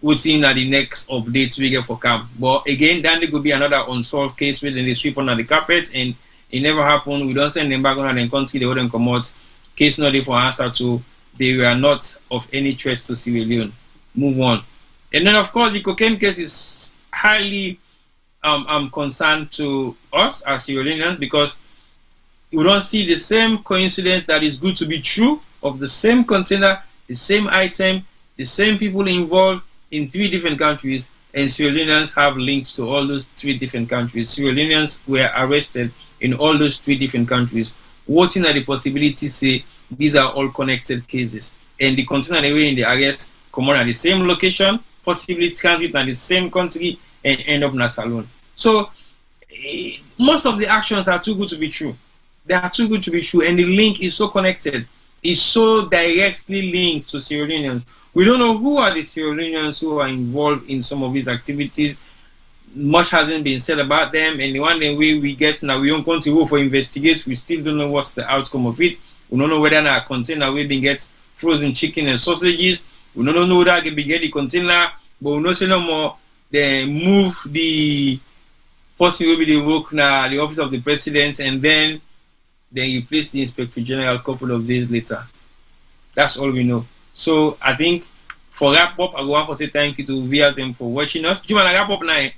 what's in the next updates we get for camp. But again, then there could be another unsolved case where they sweep under the carpet and it never happened. We don't send them back on the country. They wouldn't come out. Case not there for answer to. They were not of any threat to Sierra Leone. Move on. And then of course the cocaine case is highly concerned to us as Sierra Leoneans because we don't see the same coincidence that is good to be true of the same container, the same item, the same people involved in 3 different countries, and Sierra Leoneans have links to all those 3 different countries. Sierra Leoneans were arrested in all those 3 different countries. Waiting at the possibility say these are all connected cases, and the container they were in the arrest come on at the same location, possibly transit in the same country, and end up in a salon. So most of the actions are too good to be true. They are too good to be true, and the link is so connected. It's so directly linked to Sierra Leoneans. We don't know who are the Sierra Leoneans who are involved in some of these activities. Much hasn't been said about them, and the one way we get now, we don't want to go for investigate. We still don't know what's the outcome of it. We don't know whether our container we been get frozen chicken and sausages. We don't know whether we get the container, but we know say no more. They move the person will be the work now, the office of the president, and then they replace the inspector general a couple of days later. That's all we know. So I think for wrap up, I want to say thank you to viewers them for watching us. Do you want to wrap up now?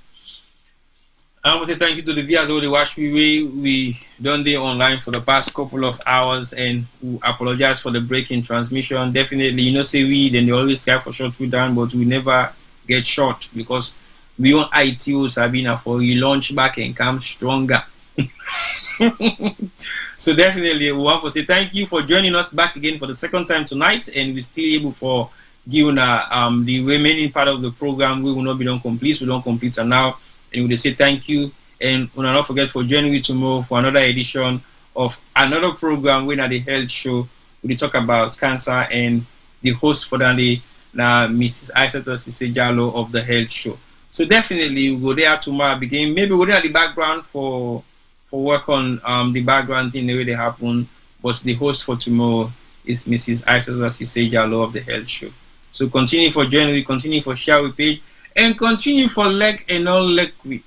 I want to say thank you to the viewers who watched we done there online for the past couple of hours, and we apologize for the break in transmission. Definitely, you know, say we then they always try for short we down, but we never get short because we on ITO Sabina for we launch back and come stronger. So definitely we want to say thank you for joining us back again for the second time tonight, and we're still able for giving the remaining part of the program. We will not be done complete. We don't complete it now, and we say thank you, and we will not forget for joining me tomorrow for another edition of another program when at the health show we talk about cancer, and the host for that day now Mrs. Aisata Sise Jalo of the health show. So definitely we'll go there tomorrow begin. Maybe we'll go there at the background for work on the background thing the way they happen, but the host for tomorrow is Mrs. Aisata Sise Jalo of the health show. So continue for joining, we continue for share with page, and continue for leg and not leg with,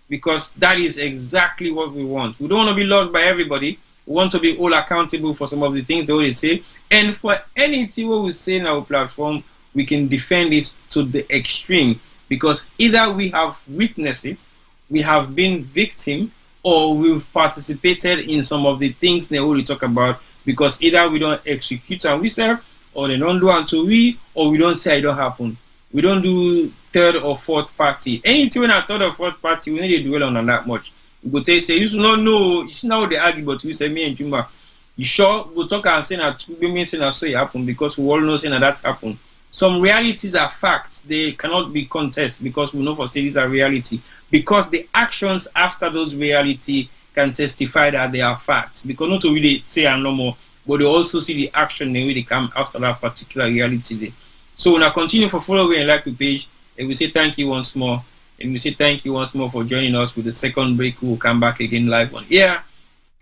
because that is exactly what we want. We don't want to be loved by everybody. We want to be all accountable for some of the things they always say, and for anything what we say in our platform, we can defend it to the extreme, because either we have witnessed it, we have been victim, or we've participated in some of the things they already talk about, because either we don't execute and we serve, or they don't do until we, or we don't say it don't happen. We don't do third or fourth party. Anything when I third or fourth party, we need to dwell on that much. We go say, you should not know, you should know what they argue, but we say me and Juma. You sure we'll talk and say that we mean saying that so it happened, because we all know saying that that's happened. Some realities are facts, they cannot be contested, because we know for say these are reality. Because the actions after those reality can testify that they are facts. Because not only they say and no more, but they also see the action they really come after that particular reality there. So when I continue for following and like the page, and we say thank you once more. And we say thank you once more for joining us with the second break. We'll come back again live on here,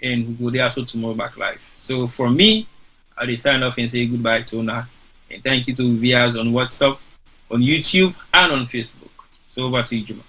and we'll go there also tomorrow back live. So for me, I'll sign off and say goodbye to Ona. And thank you to viewers on WhatsApp, on YouTube, and on Facebook. So over to you, Juma.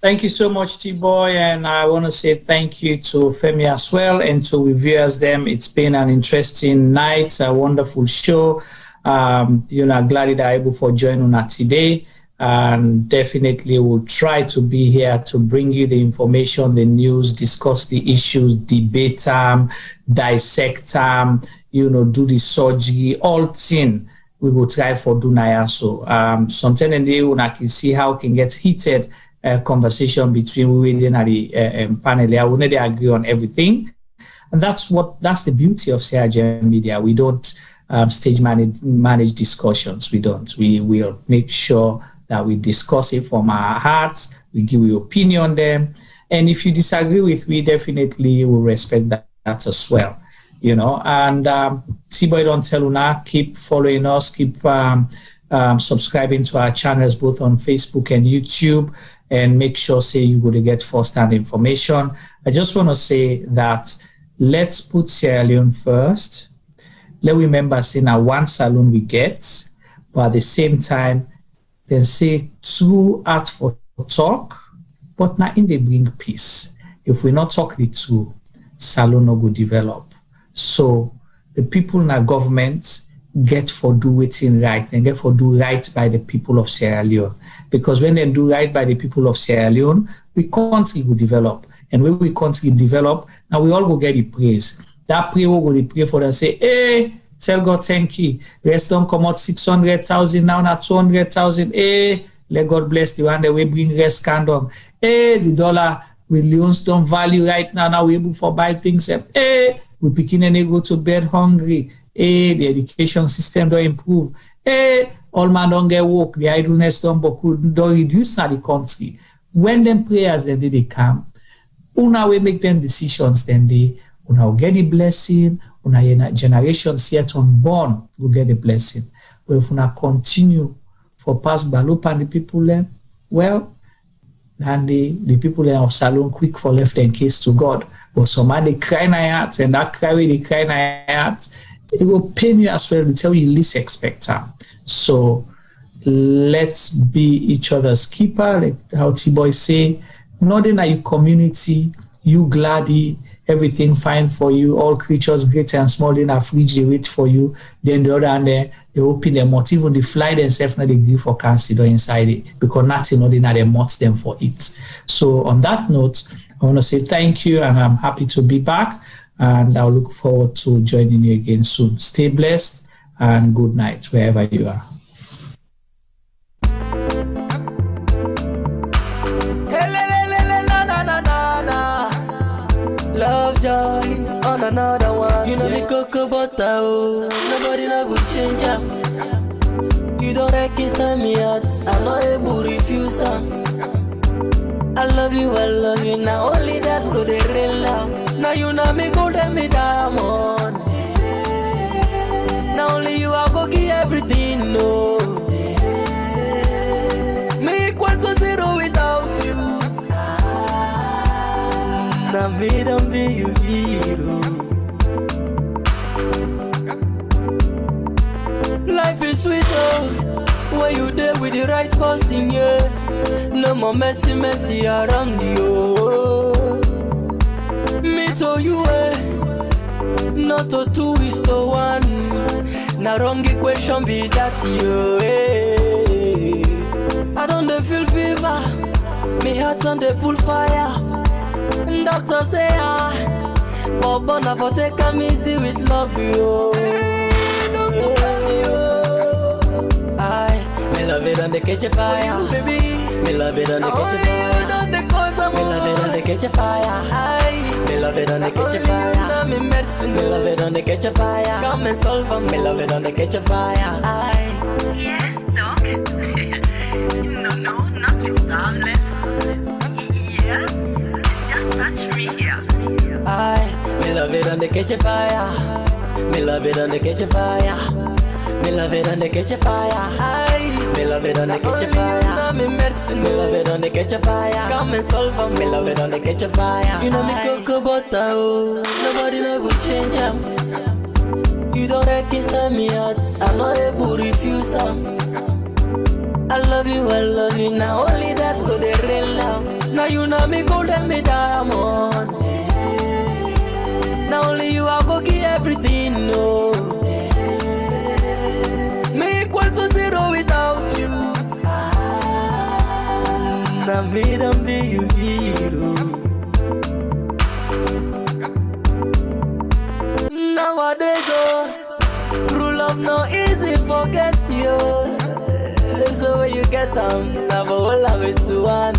Thank you so much, T-Boy, and I want to say thank you to Femi as well, and to reviewers them. It's been an interesting night, a wonderful show. You know, glad that I'm able for joining us today, and definitely will try to be here to bring you the information, the news, discuss the issues, debate them, dissect them, you know, do the surgery, all thing we will try for do now. So sometimes in the day I can see how can get heated conversation between we and the panel. I will not agree on everything, and that's the beauty of Sierra Media. We don't stage manage discussions. We don't. We will make sure that we discuss it from our hearts. We give you opinion on them, and if you disagree with me, definitely will respect that as well. You know, and T-Boy don't tell Una, keep following us, keep subscribing to our channels both on Facebook and YouTube, and make sure say you go to get first-hand information. I just want to say that let's put Sierra Leone first. Let's remember saying now one saloon we get, but at the same time, then say two art for talk, but not in they bring peace. If we not talk the two, saloon no go develop. So the people in our government get for do waiting right and get for do right by the people of Sierra Leone. Because when they do right by the people of Sierra Leone, we country will develop. And when we country develop, now we all go get the praise. That prayer will go pray for them, say, hey, tell God thank you. Rest don't come out 600,000 now, not 200,000. Hey, let God bless the one that we bring rest condom. Hey, the dollar with Leon's don't value right now. Now we're able to buy things. Hey, we picking and they go to bed hungry. Hey, the education system don't improve. Hey, all man don't get work. The idleness don't reduce in the country. When them prayers then they come, una we make them decisions then they una will get the blessing, una generations yet unborn will get the blessing. But if una continue for past Balup and the people there, well, and the people there of Salon quick for left and case to God. But some of they cry in their hearts, and that cry they cry in their hearts, it will pain you as well to tell you least expect her. So let's be each other's keeper, like how T-Boy say, nothing at your community, you gladdy, everything fine for you, all creatures great and small in a fridge they wait for you. Then the other hand they open their mouth, even the fly themselves now they give for cancer inside it because nothing other than they mouth them for it. So on that note, I want to say thank you, and I'm happy to be back, and I'll look forward to joining you again soon. Stay blessed and good night wherever you are. Love joy on another one. You know me cocoa butter, oh. Nobody love will change ya. You don't reckon me out, I'm not able to refuse her. I love you now. Only that's good, real love. Now you know me gold and me diamond. Now only you are go give everything, no. Me equal to zero without you. Now me don't be you hero. Life is sweet, oh, when you there with the right person, yeah. No more messy around you. Me to you, not to 2 is to 1. Now wrong equation be that you. I don't feel fever, me heart's on the pull fire. Doctor say but bona for take a easy with love you. Me love it on the catch a fire, baby. Me love it on the catch a fire. Me love it on the catch a fire. Me love it on the catch a fire. Me love it on the catch a fire. Come and solve for me. Love it on the catch a fire. Yes, doc. No, not with tablets. Yeah, just touch me here. Me love it on the catch a fire. Me love it on the catch a fire. Me love it on the catch a fire. Me love it on the catch a fire. Me love it on the catch a fire. Come and solve for me. Love it on the catch a fire. You know me cocoa butter, oh. Nobody love will change them. You don't reckon me out, I'm not able to refuse them. I love you now. Only that's good, real love. Now you know me gold and me diamond. Now only you are go give everything, no. Me equal to zero without you. Now me don't be you hero. Nowadays, oh, true love no easy forget you. So when you get never will love it to one.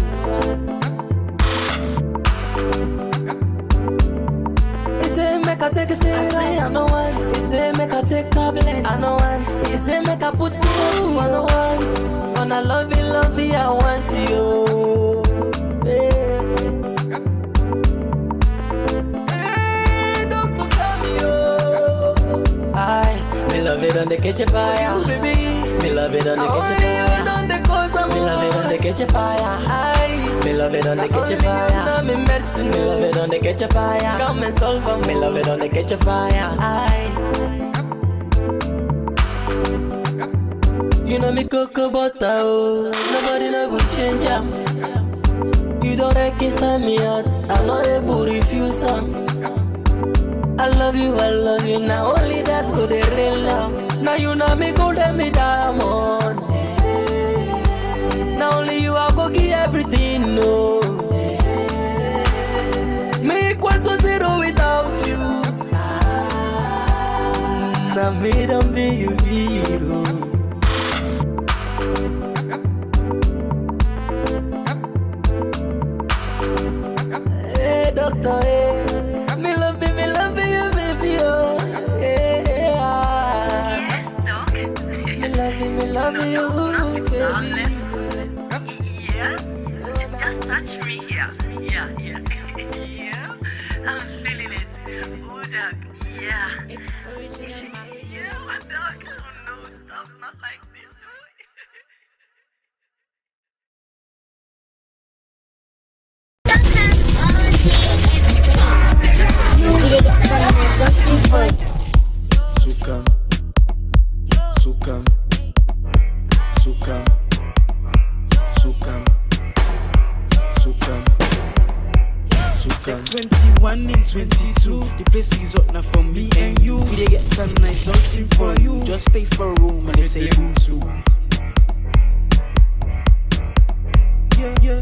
He say make I take a serum, I no want. He say make I take tablets, I no want. He say make I put you, I no want. When I love you, I want you. Hey, doctor, tell me, oh. Me love it on the catch a fire, baby. Me love it on the catch a fire. Me love it on the catch a fire. Me love it on the catch a fire. Me love it on the catch a fire. Come and solve for me. Love it on the catch a fire. You know me cocoa butter, oh. Nobody love will change them. You don't reckon me out, I'm not able to refuse them. I love you now. Only that's good, real love. Now you know me gold and me diamond. Now only you are go give everything, no. Me equal to zero without you. Now me don't be you hero. Hey doctor, hey. Me love you, baby, oh. Hey, Yes, doc. me love you, baby. Yeah, just touch me here. Yeah. Yeah, I'm feeling it. Yeah. It's original. Yeah, my dog. Oh no, stop. Not like this. Sukam, Sukam, Sukam, Sukam, Sukam, Sukam. 21 and 22, the place is up now for me and you. We dey get some nice something for you. Just pay for a room and a table too. Yeah, yeah.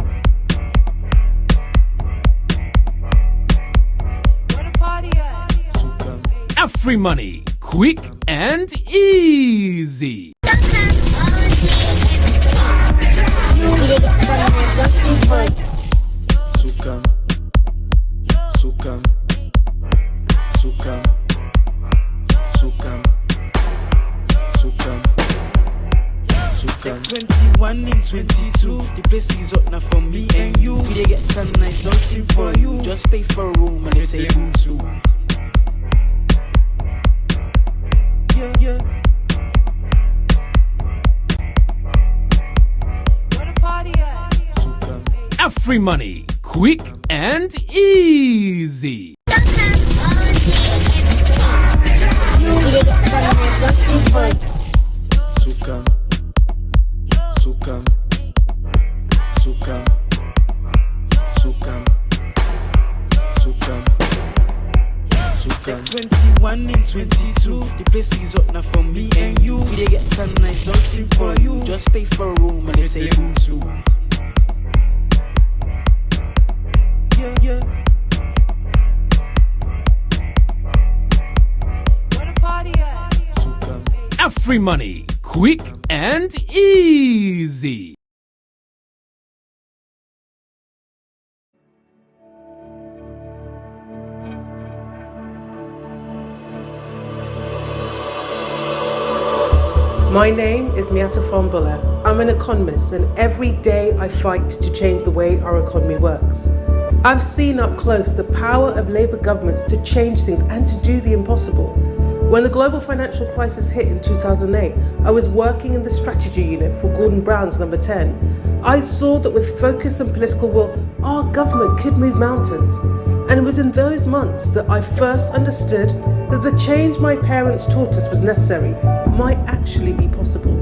Where the party at? Sukam. Free money, quick and easy. Sukam, Sukam, Sukam, Sukam, Sukam, Sukam. 21 and 22, the place is up now for me and you. We dey get some nice something for you. Just pay for a room and a table too. Yeah, yeah. Where the party at? Sukam. Free money, quick and easy. Sukam, Sukam, Sukam, Sukam, Sukam, Sukam. 21 and 22, the place is up now for me and you. We dey get some nice something for you. Just pay for a room and a table too. Yeah, yeah. Where the party at? Sukam. Free money, quick and easy. My name is Miata Fambula. I'm an economist, and every day I fight to change the way our economy works. I've seen up close the power of Labour governments to change things and to do the impossible. When the global financial crisis hit in 2008, I was working in the strategy unit for Gordon Brown's Number 10. I saw that with focus and political will, our government could move mountains. And it was in those months that I first understood that the change my parents taught us was necessary might actually be possible.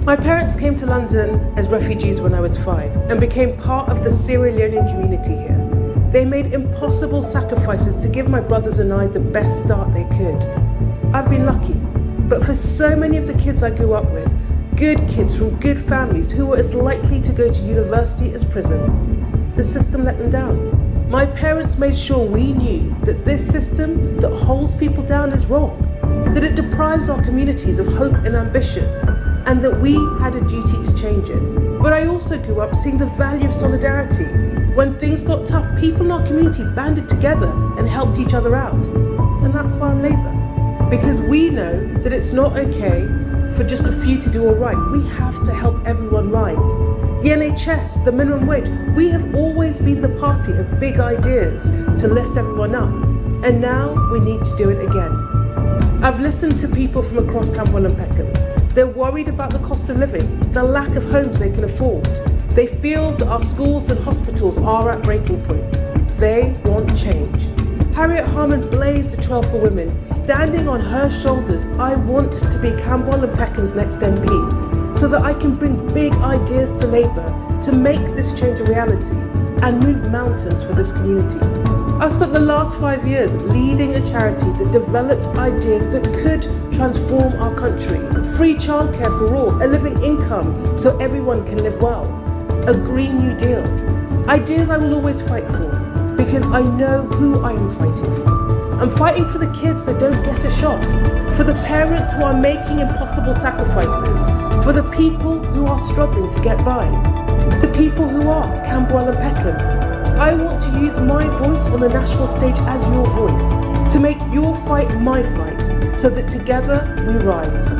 My parents came to London as refugees when I was 5 and became part of the Sierra Leone community here. They made impossible sacrifices to give my brothers and I the best start they could. I've been lucky, but for so many of the kids I grew up with, good kids from good families who were as likely to go to university as prison, the system let them down. My parents made sure we knew that this system that holds people down is wrong, that it deprives our communities of hope and ambition, and that we had a duty to change it. But I also grew up seeing the value of solidarity. When things got tough, people in our community banded together and helped each other out. And that's why I'm Labour. Because we know that it's not okay for just a few to do all right. We have to help everyone rise. The NHS, the minimum wage, we have always been the party of big ideas to lift everyone up. And now we need to do it again. I've listened to people from across Camberwell and Peckham. They're worried about the cost of living, the lack of homes they can afford. They feel that our schools and hospitals are at breaking point. They want change. Harriet Harman blazed a trail for women. Standing on her shoulders, I want to be Camberwell and Peckham's next MP, so that I can bring big ideas to Labour to make this change a reality and move mountains for this community. I've spent the last 5 years leading a charity that develops ideas that could transform our country. Free childcare for all, a living income so everyone can live well, a Green New Deal. Ideas I will always fight for because I know who I am fighting for. I'm fighting for the kids that don't get a shot, for the parents who are making impossible sacrifices, for the people who are struggling to get by, the people who are Camberwell and Peckham. I want to use my voice on the national stage as your voice, to make your fight my fight, so that together we rise.